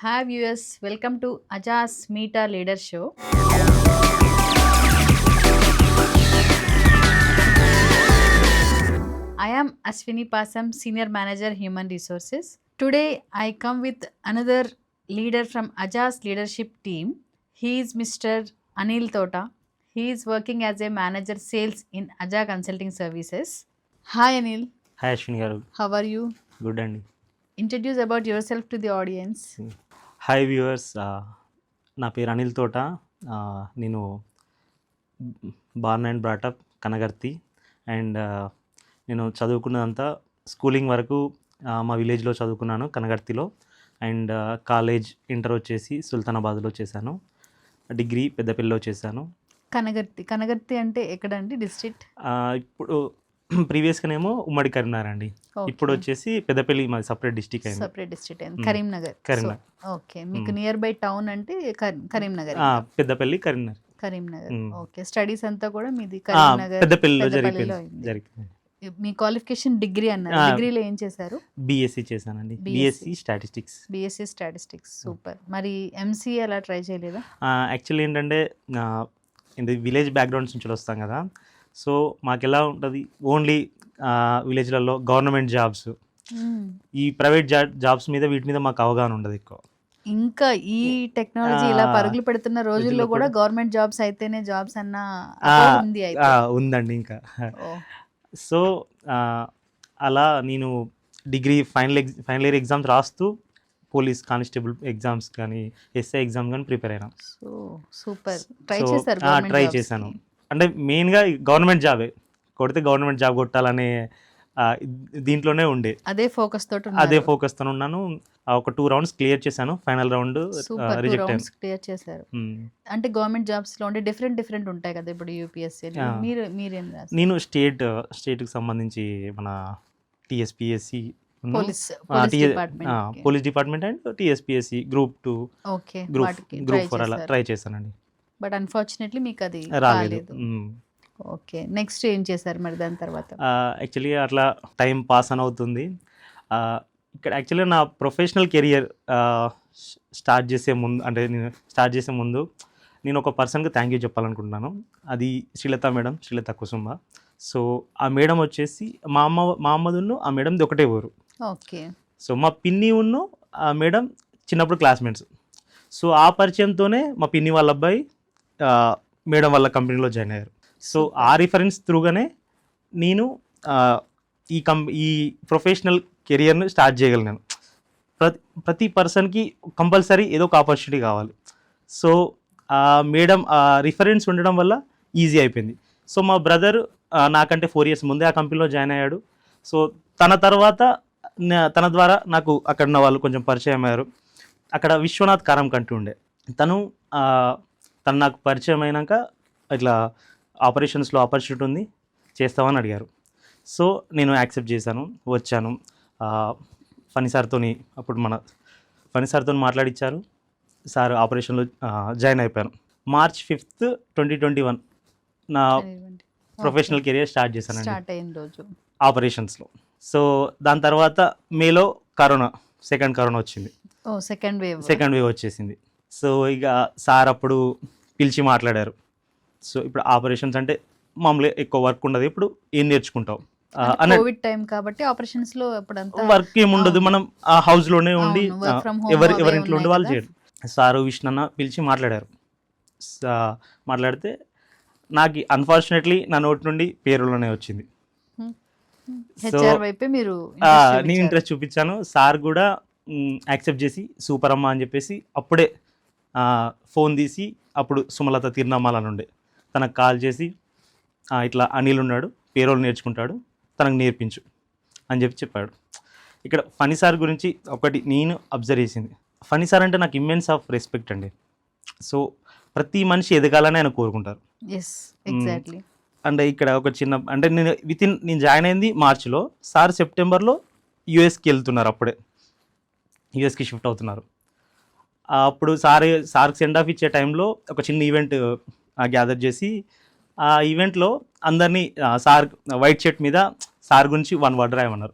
Hi viewers, welcome to Ajas Meet Our Leader Show. I am Ashwini Pasam, Senior Manager Human Resources. Today I come with another leader from Ajas leadership team. He is Mr. Anil Tota. He is working as a manager sales in Aja Consulting Services. Hi Anil, hi Ashwini గారు. how are you? Good అండి. Introduce about yourself to the audience. Hi viewers, నా పేరు అనిల్ తోట. నేను born and brought up Kanagarthi and నేను చదువుకున్నదంతా schooling వరకు మా విలేజ్లో చదువుకున్నాను కనగర్తిలో. అండ్ కాలేజ్ ఇంటర్ వచ్చేసి సుల్తానాబాద్లో చేశాను. డిగ్రీ పెద్దపల్లిలో చేశాను. కనగర్తి అంటే ఎక్కడండి డిస్ట్రిక్ట్? ఇప్పుడు ప్రీవియస్గానేమో ఉమ్మడి కరీంనగర్ అండి. ఇప్పుడు వచ్చేసి పెద్దపల్లి మాది సపరేట్ డిస్ట్రిక్ట్ అయింది. సపరేట్ డిస్ట్రిక్ట్ అయింది, కరీంనగర్. ఓకే, మీకు నియర్ బై టౌన్ అంటే కరీంనగర్. పెద్దపల్లి కరీంనగర్. ఓకే, స్టడీస్ అంతా కూడా మీది కరీంనగర్ పెద్దపల్లిలో జరిగింది. మీ క్వాలిఫికేషన్ డిగ్రీ అన్నారు, డిగ్రీలో ఏం చేశారు? బీఎస్సీ చేశానండి. BSc statistics. సూపర్. మరి ఎంసీఏ అలా ట్రై చేయలేదా? యాక్చువల్లీ ఏంటంటే విలేజ్ బ్యాక్గ్రౌండ్స్ నుంచి వస్తాం కదా, సో మాకు ఎలా ఉంటుంది, ఓన్లీ విలేజ్లలో గవర్నమెంట్ జాబ్స్, ఈ ప్రైవేట్ జాబ్స్ మీద వీటి మీద మాకు అవగాహన ఉండదు ఎక్కువ. ఇంకా ఈ టెక్నాలజీ ఇలా పరుగులు పెడుతున్న రోజుల్లో కూడా గవర్నమెంట్ జాబ్స్ అయితేనే జాబ్స్ అన్న ఉందండి ఇంకా. సో అలా నేను డిగ్రీ ఫైనల్ ఇయర్ ఎగ్జామ్స్ రాస్తూ పోలీస్ కానిస్టేబుల్ ఎగ్జామ్స్ కానీ ఎస్ఐ ఎగ్జామ్ కానీ ప్రిపేర్ అయినా. సూపర్. ట్రై చేశాను. అంటే మెయిన్గా గవర్నమెంట్ జాబే కొడితే గవర్నమెంట్ జాబ్ కొట్టాలనే దీంట్లోనే ఉండే, అదే ఫోకస్తో ఉన్నాను. ఒక 2 rounds క్లియర్ చేశాను. ఫైనల్ రౌండ్ రిజెక్ట్ అయ్యాను. క్లియర్ చేశారు. అంటే గవర్నమెంట్ జాబ్స్ లో ఉండే డిఫరెంట్ ఉంటాయి కదా. ఇప్పుడు యూపీఎస్సీ మీరేం రాశారు? నేను స్టేట్కి సంబంధించి మన TSPSC, police department and TSPSC group 2, group 4 అలా ట్రై చేశానండి. బట్ అన్ఫార్చునేట్లీ మీకు అది రాలేదు. ఓకే, నెక్స్ట్ ఏం చేశారు మరి దాని తర్వాత? యాక్చువల్లీ అట్లా టైం పాస్ అని అవుతుంది. ఇక్కడ యాక్చువల్లీ నా ప్రొఫెషనల్ కెరియర్ స్టార్ట్ చేసే ముందు నేను ఒక పర్సన్కి థ్యాంక్ యూ చెప్పాలనుకుంటున్నాను. అది శ్రీలత కుసుంబ. సో ఆ మేడం వచ్చేసి మా అమ్మదున్ను ఆ మేడంది ఒకటే ఊరు. ఓకే. సో మా పిన్ని ఉన్ను ఆ మేడం చిన్నప్పుడు క్లాస్మేట్స్. సో ఆ పరిచయంతోనే మా పిన్ని వాళ్ళ అబ్బాయి మేడం వాళ్ళ కంపెనీలో జాయిన్ అయ్యారు. సో ఆ రిఫరెన్స్ త్రూగానే నేను ఈ ప్రొఫెషనల్ కెరియర్ను స్టార్ట్ చేయగలిగాను. ప్రతి పర్సన్కి కంపల్సరీ ఏదో ఒక ఆపర్చునిటీ కావాలి. సో మేడం రిఫరెన్స్ ఉండడం వల్ల ఈజీ అయిపోయింది. సో మా బ్రదర్ నాకంటే 4 years ముందే ఆ కంపెనీలో జాయిన్ అయ్యాడు. సో తన ద్వారా నాకు అక్కడ ఉన్న వాళ్ళు కొంచెం పరిచయం అయ్యారు. అక్కడ విశ్వనాథ్ కారం కంటూ ఉండే తను నాకు పరిచయం అయినాక ఇట్లా ఆపరేషన్స్లో ఆపర్చునిటీ ఉంది చేస్తామని అడిగారు. సో నేను యాక్సెప్ట్ చేశాను, వచ్చాను. ఫణి సార్తో మాట్లాడిచ్చారు. సార్ ఆపరేషన్లో జాయిన్ అయిపోయాను. March 5th, 2021 నా ప్రొఫెషనల్ కెరియర్ స్టార్ట్ చేశాను ఆపరేషన్స్లో. సో దాని తర్వాత మేలో సెకండ్ కరోనా వచ్చింది. సెకండ్ వేవ్ వచ్చేసింది. సో ఇక సార్ అప్పుడు పిలిచి మాట్లాడారు. సో ఇప్పుడు ఆపరేషన్స్ అంటే మామూలుగా ఎక్కువ వర్క్ ఉండదు, ఇప్పుడు ఏం నేర్చుకుంటావు కోవిడ్ టైం కాబట్టి ఆపరేషన్స్ లో వర్క్ ఏముండదు, మనం ఆ హౌస్లోనే ఉండి ఎవరింట్లో ఉండి వాళ్ళు చేయరు. సారు విష్ణన్న పిలిచి మాట్లాడితే నాకు అన్ఫార్చునేట్లీ నా నోటి నుండి పేరులోనే వచ్చింది. సో నేను ఇంట్రెస్ట్ చూపించాను. సార్ కూడా యాక్సెప్ట్ చేసి సూపర్ అమ్మా అని చెప్పేసి అప్పుడే ఫోన్ తీసి, అప్పుడు సుమలత తిరునామాలని ఉండే, తనకు కాల్ చేసి ఇట్లా అనిల్ ఉన్నాడు, పేరోల్ నేర్చుకుంటాడు, తనకు నేర్పించు అని చెప్పాడు. ఇక్కడ ఫణి సార్ గురించి ఒకటి నేను అబ్జర్వ్ చేసింది, ఫణి సార్ అంటే నాకు ఇమ్మెన్స్ ఆఫ్ రెస్పెక్ట్ అండి. సో ప్రతి మనిషి ఎదగాలని ఆయన కోరుకుంటారు. అంటే ఇక్కడ ఒక చిన్న అంటే నేను జాయిన్ అయింది మార్చిలో, సార్ సెప్టెంబర్లో యూఎస్కి వెళ్తున్నారు, అప్పుడే యూఎస్కి షిఫ్ట్ అవుతున్నారు. అప్పుడు సార్కి సెండ్ ఆఫ్ ఇచ్చే టైంలో ఒక చిన్న ఈవెంట్ గ్యాదర్ చేసి, ఆ ఈవెంట్లో అందరినీ సార్ వైట్ షర్ట్ మీద సార్ గురించి 1 word రాయమన్నారు.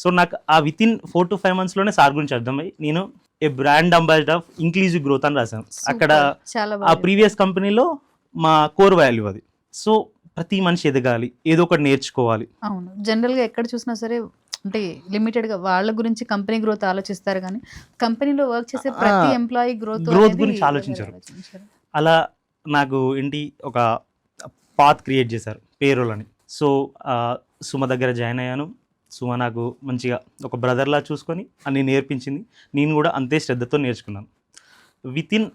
సో నాకు ఆ వితిన్ 4 to 5 monthsలోనే సార్ గురించి అర్థమై నేను a brand ambassador of inclusive growth అని రాశాను. అక్కడ చాలా ఆ ప్రీవియస్ కంపెనీలో మా కోర్ వాల్యూ అది. సో ప్రతి మనిషి ఎదగాలి, ఏదో ఒకటి నేర్చుకోవాలి. అవును, జనరల్ గా ఎక్కడ చూసినా సరే అంటే లిమిటెడ్ గా వాళ్ళ గురించి కంపెనీ గ్రోత్ ఆలోచిస్తారు, కానీ కంపెనీలో వర్క్ చేసే ప్రతి ఎంప్లాయీ గ్రోత్ గురించి ఆలోచించారు. అలా నాకు ఏంటి ఒక పాత్ క్రియేట్ చేశారు పేరోల్ అని. సో సుమ దగ్గర జాయిన్ అయ్యాను. సుమ నాకు మంచిగా ఒక బ్రదర్లా చూసుకొని అన్ని నేర్పించింది. నేను కూడా అంతే శ్రద్ధతో నేర్చుకున్నాను. విత్ ఇన్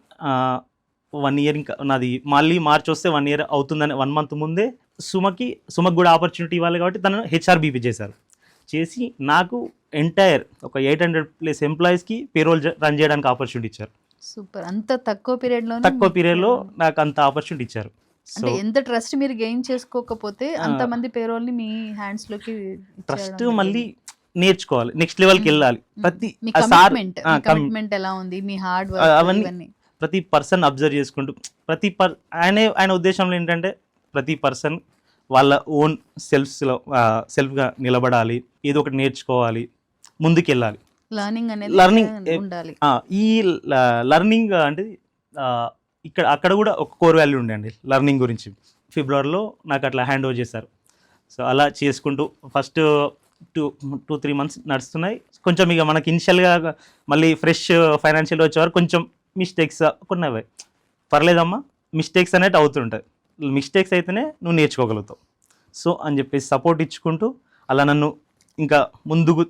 1 year, ఇంకా నాది మళ్ళీ మార్చ్ వస్తే 1 year అవుతుందని 1 month ముందే సుమకు కూడా ఆపర్చునిటీ ఇవ్వాలి కాబట్టి తనను హెచ్ఆర్బీపీ చేశారు. చేసి నాకు ఎంటైర్ ఒక 800+ ఎంప్లాయీస్కి పేరోల్ రన్ చేయడానికి ఆపర్చునిటీ ఇచ్చారు. సూపర్, అంత తక్కువ పీరియడ్లో నాకు అంత ఆపర్చునిటీ ఇచ్చారు. అంటే ఎంత ట్రస్ట్ మీరు గెయిన్ చేసుకోకపోతే అంతమంది పేరోల్ ని మీ హ్యాండ్స్ లోకి ట్రస్ట్ మళ్ళీ నేర్చుకోవాలి, నెక్స్ట్ లెవెల్కి వెళ్ళాలి. ప్రతి కమిట్మెంట్ ఎలా ఉంది, మీ హార్డ్ వర్క్, అవన్నీ ప్రతి పర్సన్ అబ్జర్వ్ చేసుకుంటూ ఆయన ఉద్దేశంలో ఏంటంటే ప్రతి పర్సన్ వాళ్ళ ఓన్ సెల్ఫ్గా నిలబడాలి, ఏదో ఒకటి నేర్చుకోవాలి, ముందుకెళ్ళాలి. లర్నింగ్ ఉండాలి. ఈ లర్నింగ్ అంటే అక్కడ కూడా ఒక కోర్ వాల్యూ ఉండే అండి లర్నింగ్ గురించి. ఫిబ్రవరిలో నాకు అట్లా హ్యాండ్ ఓవర్ చేశారు. సో అలా చేసుకుంటూ ఫస్ట్ 2-3 months నడుస్తున్నాయి. కొంచెం ఇక మనకి ఇనిషియల్గా మళ్ళీ ఫ్రెష్ ఫైనాన్షియల్ వచ్చేవారు కొంచెం మిస్టేక్స్ కొన్ని అవి పర్లేదమ్మా, మిస్టేక్స్ అనేవి అవుతుంటాయి, మిస్టేక్స్ అయితేనే నువ్వు నేర్చుకోగలుగుతావు. సో అని చెప్పేసి సపోర్ట్ ఇచ్చుకుంటూ అలా నన్ను ఇంకా ముందుకు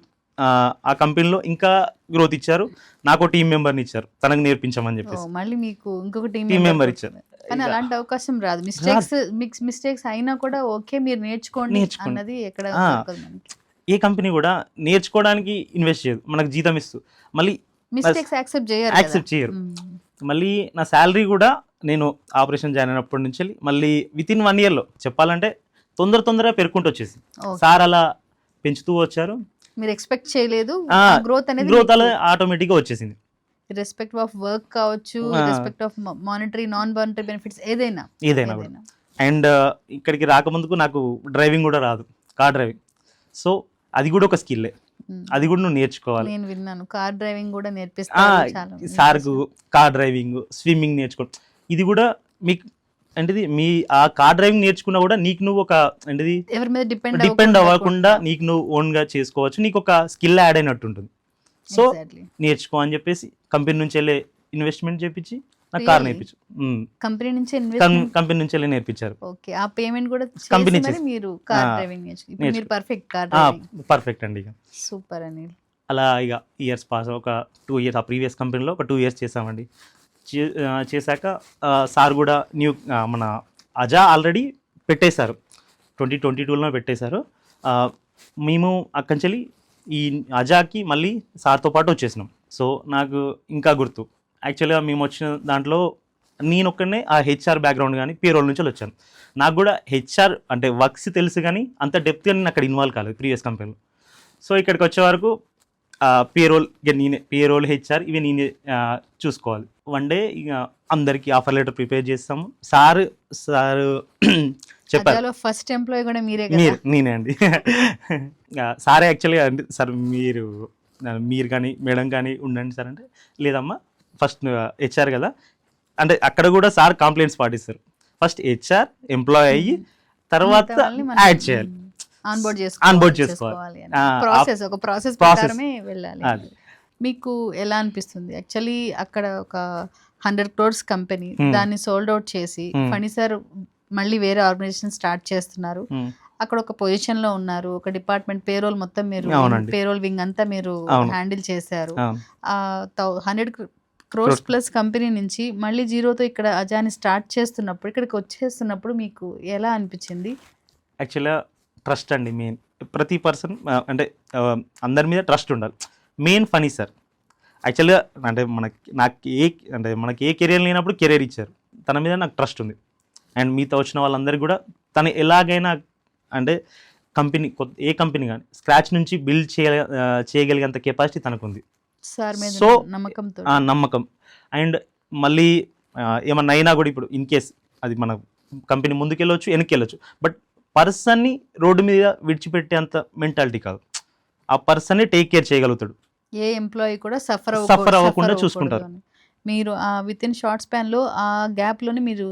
ఆ కంపెనీలో ఇంకా గ్రోత్ ఇచ్చారు. నాకు టీం మెంబర్ని ఇచ్చారు తనకు నేర్పించమని చెప్పేసి. మళ్ళీ మీకు ఇంకొక టీం మెంబర్ ఇచ్చారు. కానీ అలాంటి అవకాశం రాదు. మిస్టేక్స్ అయినా కూడా ఓకే మీరు నేర్చుకోండి అన్నది ఎక్కడ. ఏ కంపెనీ కూడా నేర్చుకోవడానికి ఇన్వెస్ట్ చేయదు, మనకు జీతం ఇస్తూ మళ్ళీ మిస్టేక్స్ యాక్సెప్ట్ చేయరు. మళ్ళీ నా శాలరీ కూడా నేను ఆపరేషన్ జాయిన్ అయినప్పటి నుంచి మళ్ళీ విత్ ఇన్ 1 yearలో చెప్పాలంటే తొందరగా పెరుగుకుంటూ వచ్చేసి సార్ అలా పెంచుతూ వచ్చారు. మీరు ఎక్స్పెక్ట్ చేయలేదు, గ్రోత్ అలా ఆటోమేటిక్గా వచ్చేసింది. రెస్పెక్ట్ ఆఫ్ వర్క్ కావచ్చు, respect of monetary non monetary benefits ఏదైనా. అండ్ ఇక్కడికి రాకముందుకు నాకు డ్రైవింగ్ కూడా రాదు, కార్ డ్రైవింగ్. సో అది కూడా ఒక స్కిల్లే, అది కూడా నువ్వు నేర్చుకోవాలి. నేను విన్నాను కార్ డ్రైవింగ్ కూడా నేర్పిస్తారు సార్కు. కార్ డ్రైవింగ్, స్విమ్మింగ్ నేర్చుకో. ఇది కూడా మీకు అంటే మీ ఆ కార్ డ్రైవింగ్ నేర్చుకున్నా కూడా నీకు నువ్వు ఒక అంటే ఎవరి మీద డిపెండ్ అవ్వకుండా నీకు నువ్వు ఓన్గా చేసుకోవచ్చు, నీకు ఒక స్కిల్ యాడ్ అయినట్టు ఉంటుంది. సో నేర్చుకో అని చెప్పేసి కంపెనీ నుంచి వెళ్ళే ఇన్వెస్ట్మెంట్ చేపించి నాకు కార్ నేర్పించు. కంపెనీ నుంచి వెళ్ళి నేర్పించారు. ఓకే, ఆ పేమెంట్ కూడా కంపెనీ మీరు కార్ డ్రైవింగ్ నేర్చుకున్నారు. పర్ఫెక్ట్ అండి. ఇక సూపర్ అని అలా ఇక ఇయర్స్ పాస్ ఒక 2 years ఆ ప్రీవియస్ కంపెనీలో ఒక 2 years చేసామండి. చేశాక సార్ కూడా మన అజా ఆల్రెడీ పెట్టేశారు, 2022లో పెట్టేశారు. మేము అక్కడి నుంచి ఈ అజాకి మళ్ళీ సార్తో పాటు వచ్చేసినాం. సో నాకు ఇంకా గుర్తు, యాక్చువల్గా మేము వచ్చిన దాంట్లో నేను ఒక్కనే ఆ హెచ్ఆర్ బ్యాక్గ్రౌండ్ కానీ పేరోల్ నుంచి వచ్చాను. నాకు కూడా హెచ్ఆర్ అంటే వర్క్స్ తెలుసు కానీ అంత డెప్త్గా నేను అక్కడ ఇన్వాల్వ్ కాలేదు ప్రీవియస్ కంపెనీలో. సో ఇక్కడికి వచ్చే వరకు పేరోల్ హెచ్ఆర్ ఇవి నేనే చూసుకోవాలి. 1 day ఇక అందరికి ఆఫర్ లెటర్ ప్రిపేర్ చేస్తాము. సార్ చెప్పారు ఫస్ట్ ఎంప్లాయీ కూడా నేనే అండి. సారే యాక్చువల్గా అంటే సార్ మీరు కానీ మేడం కానీ ఉండండి సార్ అంటే, లేదమ్మా ఫస్ట్ హెచ్ఆర్ కదా అంటే అక్కడ కూడా సార్ కంప్లైంట్స్ పాటిస్తారు. ఫస్ట్ హెచ్ఆర్ ఎంప్లాయ్ అయ్యి తర్వాత యాడ్ చేయాలి, ఆన్బోర్డ్ చేసుకోవాలి. ప్రాసెస్ ప్రకారమే వెళ్ళాలి. మీకు ఎలా అనిపిస్తుంది? యాక్చువల్లీ అక్కడ ఒక 100 crores కంపెనీ, దాన్ని సోల్డ్ అవుట్ చేసి ఫణిసార్ మళ్ళీ వేరే ఆర్గనైజేషన్ స్టార్ట్ చేస్తున్నారు. అక్కడ ఒక పొజిషన్ లో ఉన్నారు, ఒక డిపార్ట్మెంట్ పేరోల్ మొత్తం మీరు పేరోల్ వింగ్ అంతా మీరు హ్యాండిల్ చేశారు. 100 crores ప్లస్ కంపెనీ నుంచి మళ్ళీ జీరోతో ఇక్కడ అజాని స్టార్ట్ చేస్తున్నప్పుడు, ఇక్కడికి వచ్చేస్తున్నప్పుడు మీకు ఎలా అనిపించింది? యాక్చువల్గా ట్రస్ట్ అండి మెయిన్. ప్రతి పర్సన్ అంటే అందరి మీద ట్రస్ట్ ఉండాలి. మెయిన్ ఫనీ సార్ యాక్చువల్గా అంటే మనకి ఏ కెరీర్ లేనప్పుడు కెరీర్ ఇచ్చారు, తన మీద నాకు ట్రస్ట్ ఉంది. అండ్ మీతో వచ్చిన వాళ్ళందరికీ కూడా తను ఎలాగైనా అంటే ఏ కంపెనీ కానీ స్క్రాచ్ నుంచి బిల్డ్ చేయగలిగేంత కెపాసిటీ తనకుంది. సో నమ్మకం. అండ్ మళ్ళీ ఏమన్నా అయినా కూడా ఇప్పుడు ఇన్ కేస్ అది మన కంపెనీ ముందుకెళ్ళొచ్చు వెనక్కి వెళ్ళొచ్చు, బట్ పర్సన్ని రోడ్డు మీద విడిచిపెట్టేంత మెంటాలిటీ కాదు. ఆ పర్సన్ని టేక్ కేర్ చేయగలుగుతాడు. ఏ ఎంప్లాయీ కూడా సఫర్ అవ్వకుండా చూసుకుంటారు. మీరు విత్ ఇన్ షార్ట్ స్పాన్ లో ఆ గ్యాప్ లోని మీరు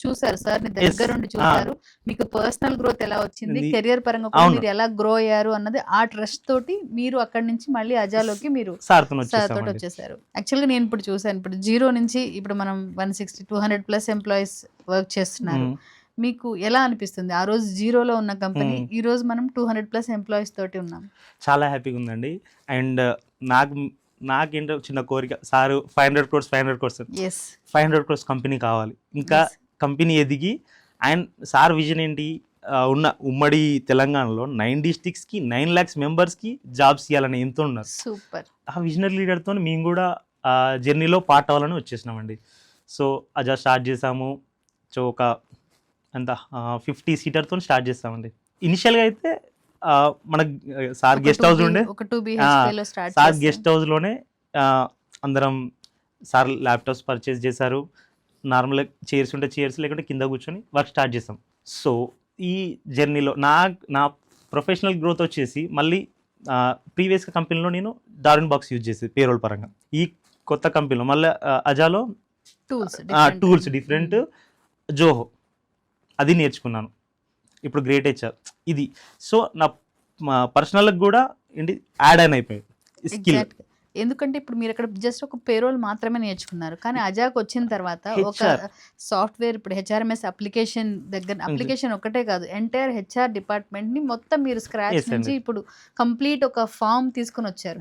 చూసారు సార్, దగ్గర నుండి చూసారు, మీకు పర్సనల్ గ్రోత్ ఎలా వచ్చింది, కెరియర్ పరంగా కూడా మీరు ఎలా గ్రో అయ్యారు అన్నది ఆ ట్రస్ట్ తోటి మీరు అక్కడి నుంచి మళ్ళీ అజాలోకి మీరు సార్ తోటి వచ్చేసారు. యాక్చువల్ గా నేను ఇప్పుడు చూసాను, ఇప్పుడు జీరో నుంచి ఇప్పుడు మనం 160-200+ ఎంప్లాయీస్ వర్క్ చేస్తున్నారు. మీకు ఎలా అనిపిస్తుంది? ఆ రోజు జీరోలో ఉన్న కంపెనీ ఈ రోజు మనం 200+ ఎంప్లాయీస్ తోటి ఉన్నాం. చాలా హ్యాపీగా ఉందండి. అండ్ నాకేంటో చిన్న కోరిక, సార్ 500 crores 500 crores కంపెనీ కావాలి, ఇంకా కంపెనీ ఎదిగి. అండ్ సార్ విజన్ ఏంటి, ఉన్న ఉమ్మడి తెలంగాణలో 9 districtsకి 9 lakhs మెంబర్స్కి జాబ్స్ ఇవ్వాలని ఎంతో ఉన్నారు. సూపర్. ఆ విజనరీ లీడర్తో మేము కూడా జర్నీలో పార్ట్ అవ్వాలని వచ్చేసినామండి. సో అజా స్టార్ట్ చేసాము. సో ఒక అంత 50 seaterతో స్టార్ట్ చేస్తామండి. ఇనిషియల్గా అయితే మన సార్ గెస్ట్ హౌస్ ఉండే, సార్ గెస్ట్ హౌస్లోనే అందరం, సార్ ల్యాప్టాప్స్ పర్చేస్ చేశారు. నార్మల్గా చైర్స్ ఉంటే చైర్స్, లేకుంటే కింద కూర్చొని వర్క్ స్టార్ట్ చేస్తాం. సో ఈ జర్నీలో నా ప్రొఫెషనల్ గ్రోత్ వచ్చేసి మళ్ళీ ప్రీవియస్ కంపెనీలో నేను డార్విన్ బాక్స్ యూజ్ చేసేది పేరోల్ పరంగా. ఈ కొత్త కంపెనీలో మళ్ళీ అజాలో టూల్స్ డిఫరెంట్, జోహో అది నేర్చుకున్నాను. ఇప్పుడు గ్రేట్ హెచ్ఆర్ ఇది. సో నా పర్సనల్కి కూడా ఏంటి యాడ్ ఆన్ అయిపోయింది స్కిల్. ఎందుకంటే ఇప్పుడు మీరు అక్కడ జస్ట్ ఒక పేరోల్ మాత్రమే నేర్చుకున్నారు, కానీ అజాక్ వచ్చిన తర్వాత ఒక సాఫ్ట్వేర్, ఇప్పుడు హెచ్ఆర్ఎంఎస్ అప్లికేషన్ దగ్గర, అప్లికేషన్ ఒకటే కాదు, ఎంటైర్ హెచ్ఆర్ డిపార్ట్మెంట్ ని మొత్తం మీరు స్క్రాచ్ నుంచి ఇప్పుడు కంప్లీట్ ఒక ఫామ్ తీసుకుని వచ్చారు.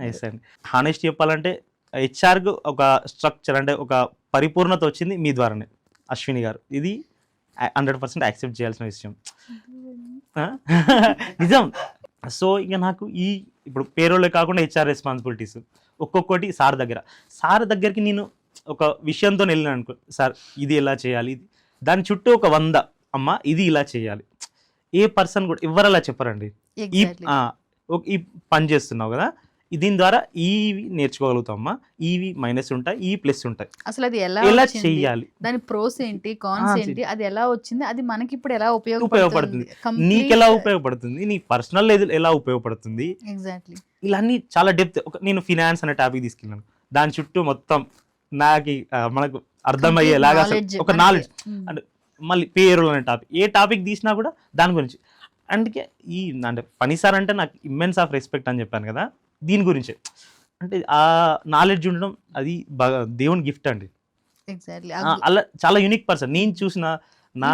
హానెస్ట్ చెప్పాలంటే హెచ్ఆర్ ఒక స్ట్రక్చర్, అంటే ఒక పరిపూర్ణత వచ్చింది మీ ద్వారానే అశ్విని గారు. ఇది 100% యాక్సెప్ట్ చేయాల్సిన విషయం, నిజం. సో ఇక నాకు ఇప్పుడు పేరోలే కాకుండా హెచ్ఆర్ రెస్పాన్సిబిలిటీస్ ఒక్కొక్కటి సార్ దగ్గరికి నేను ఒక విషయంతో వెళ్ళిన అనుకో, సార్ ఇది ఎలా చేయాలి, దాని చుట్టూ ఒక 100 అమ్మ ఇది ఇలా చేయాలి. ఏ పర్సన్ కూడా ఎవరు అలా చెప్పరండి. ఈ పని చేస్తున్నావు కదా, దీని ద్వారా ఈవి నేర్చుకోగలుగుతామమ్మా, ఈవి మైనస్ ఉంటాయి, ఈ ప్లస్ ఉంటాయి, అసలు అది ఎలా చేయాలి, దాని ప్రోస్ ఏంటి, కాన్స్ ఏంటి, అది ఎలా వచ్చింది, అది మనకి ఇప్పుడు ఎలా ఉపయోగపడుతుంది, నీకు ఎలా ఉపయోగపడుతుంది, నీ పర్సనల్ ఎలా ఉపయోగపడుతుంది. ఎగ్జాక్ట్లీ. ఇలా అన్ని చాలా డెప్త్. నేను ఫినాన్స్ అనే టాపిక్ తీసుకెళ్ళాను, దాని చుట్టూ మొత్తం నాకు మనకు అర్థమయ్యేలాగా ఒక నాలెడ్జ్. అంటే మళ్ళీ పేరోల్ అనే టాపిక్, ఏ టాపిక్ తీసినా కూడా దాని గురించి. అందుకే అంటే పని సార్ అంటే నాకు ఇమ్మెన్స్ ఆఫ్ రెస్పెక్ట్ అని చెప్పాను కదా, దీని గురించే. అంటే ఆ నాలెడ్జ్ ఉండడం అది దేవుని గిఫ్ట్ అండి. ఎగ్జాక్ట్లీ. అలా చాలా యూనిక్ పర్సన్ నేను చూసిన. నా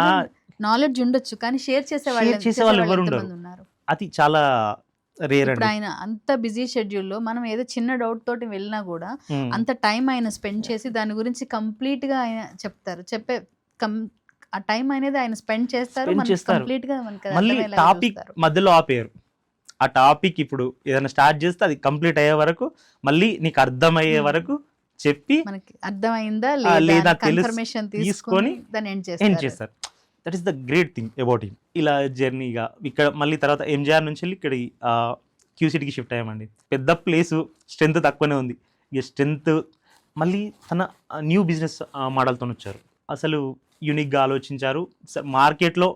నాలెడ్జ్ ఉండొచ్చు కానీ షేర్ చేసే వాళ్ళు ఎవరు ఉన్నారు, అది చాలా రేర్ అండి. ఆయన అంత బిజీ షెడ్యూల్లో మనం ఏదో చిన్న డౌట్ తోటి వెళ్ళినా కూడా అంత టైం ఆయన స్పెండ్ చేసి దాని గురించి కంప్లీట్ గా ఆయన చెప్తారు. ఆ టైం అనేది ఆయన స్పెండ్ చేస్తారు. కంప్లీట్ గా మళ్ళీ టాపిక్ మధ్యలో ఆపేయరు. ఆ టాపిక్ ఇప్పుడు ఏదైనా స్టార్ట్ చేస్తే అది కంప్లీట్ అయ్యే వరకు, మళ్ళీ నీకు అర్థమయ్యే వరకు చెప్పి, మనకి అర్థమైందా లేదా తీసుకొని ఎండ్ చేస్తారు. That is the great thing about him. ఇలా జర్నీగా ఇక్కడ మళ్ళీ తర్వాత ఎంజిఆర్ నుంచి వెళ్ళి ఇక్కడ క్యూసిటీకి షిఫ్ట్ అయ్యామండి. పెద్ద ప్లేసు, స్ట్రెంత్ తక్కువనే ఉంది. ఇక స్ట్రెంత్ మళ్ళీ తన న్యూ బిజినెస్ మోడల్తో వచ్చారు. అసలు యూనిక్గా ఆలోచించారు. మార్కెట్లో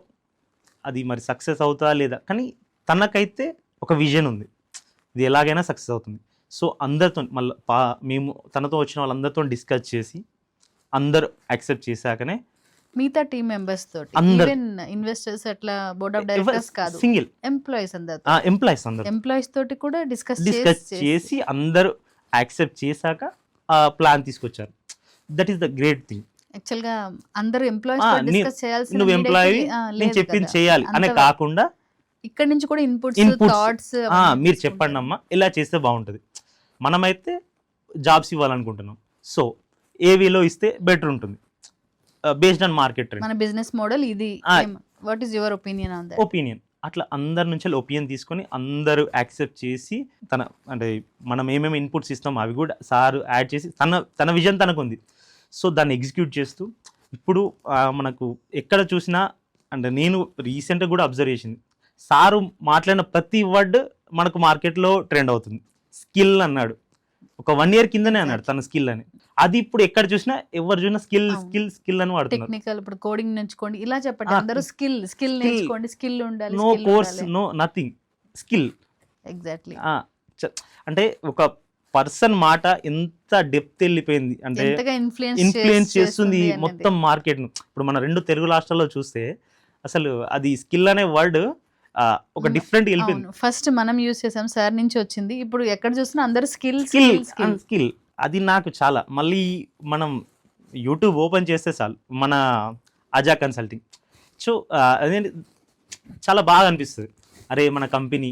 అది మరి సక్సెస్ అవుతుందా లేదా, కానీ తనకైతే ఒక విజన్ ఉంది, ఇది ఎలాగైనా సక్సెస్ అవుతుంది. సో అందరితో మళ్ళీ మేము తనతో వచ్చిన వాళ్ళందరితో డిస్కస్ చేసి అందరూ యాక్సెప్ట్ చేశాకనే మిగతా టీమ్ మెంబర్స్ తోటి, ఈవెన్ ఇన్వెస్టర్స్ అట్లా బోర్డ్ ఆఫ్ డైరెక్టర్స్ కాదు, సింగిల్ ఎంప్లాయీస్ తోటి కూడా డిస్కస్ చేసి అందరూ యాక్సెప్ట్ చేశాక ప్లాన్ తీసుకొచ్చారు. That is the great thing. Actual గా అందరూ ఎంప్లాయీస్ డిస్కస్ చేయాల్సిన, నువ్వు ఎంప్లాయీ నేను చెప్పింది చేయాలి అనే కాకుండా ఇక్కడ నుంచి కూడా ఇన్పుట్స్ థాట్స్ మీరు చెప్పండి అమ్మా ఇలా చేస్తే బాగుంటుంది. మనమైతే జాబ్స్ ఇవ్వాలనుకుంటున్నాం, సో ఏవీలో ఇస్తే బెటర్ ఉంటుంది బేస్డ్ ఆన్ మార్కెట్ ట్రెండ్. మన బిజినెస్ మోడల్ ఇది. What is your opinion on that? Opinion అట్లా అందరి నుంచి ఒపీనియన్ తీసుకొని అందరూ యాక్సెప్ట్ చేసి అంటే మనం ఏమేమి ఇన్పుట్స్ ఇస్తామో అవి కూడా సార్ యాడ్ చేసి తన విజన్ తనకుంది. సో దాన్ని ఎగ్జిక్యూట్ చేస్తూ ఇప్పుడు మనకు ఎక్కడ చూసినా, అంటే నేను రీసెంట్గా కూడా అబ్జర్వ్ చేసింది, సారు మాట్లాడిన ప్రతి వర్డ్ మనకు మార్కెట్లో ట్రెండ్ అవుతుంది. స్కిల్ అన్నాడు, ఒక 1 year కిందనే అన్నాడు తన స్కిల్ అని. అది ఇప్పుడు ఎక్కడ చూసినా ఎవరు చూసినా స్కిల్ స్కిల్ స్కిల్ అని వాడుతున్నారు. టెక్నికల్, ఇప్పుడు కోడింగ్ నేర్చుకోండి ఇలా చెప్పండి, అందరూ స్కిల్ నేర్చుకోండి, స్కిల్ ఉండాలి, no course no nothing, skill. Exactly. అంటే ఒక పర్సన్ మాట ఎంత డెప్త్ వెళ్ళిపోయింది అంటే ఎంతగా ఇన్ఫ్లుయెన్స్ చేస్తుంది మొత్తం మార్కెట్. ఇప్పుడు మన 2 తెలుగు రాష్ట్రాల్లో చూస్తే అసలు అది స్కిల్ అనే వర్డ్ ఒక డిఫరెంట్ వెళ్ళిపోయింది. ఫస్ట్ మనం యూస్ చేసాం, సార్ నుంచి వచ్చింది. ఇప్పుడు ఎక్కడ చూసినా అందరూ స్కిల్ స్కిల్ అది నాకు చాలా. మళ్ళీ మనం యూట్యూబ్ ఓపెన్ చేస్తే చాలు మన అజా కన్సల్టింగ్. సో అదే చాలా బాగా అనిపిస్తుంది, అరే మన కంపెనీ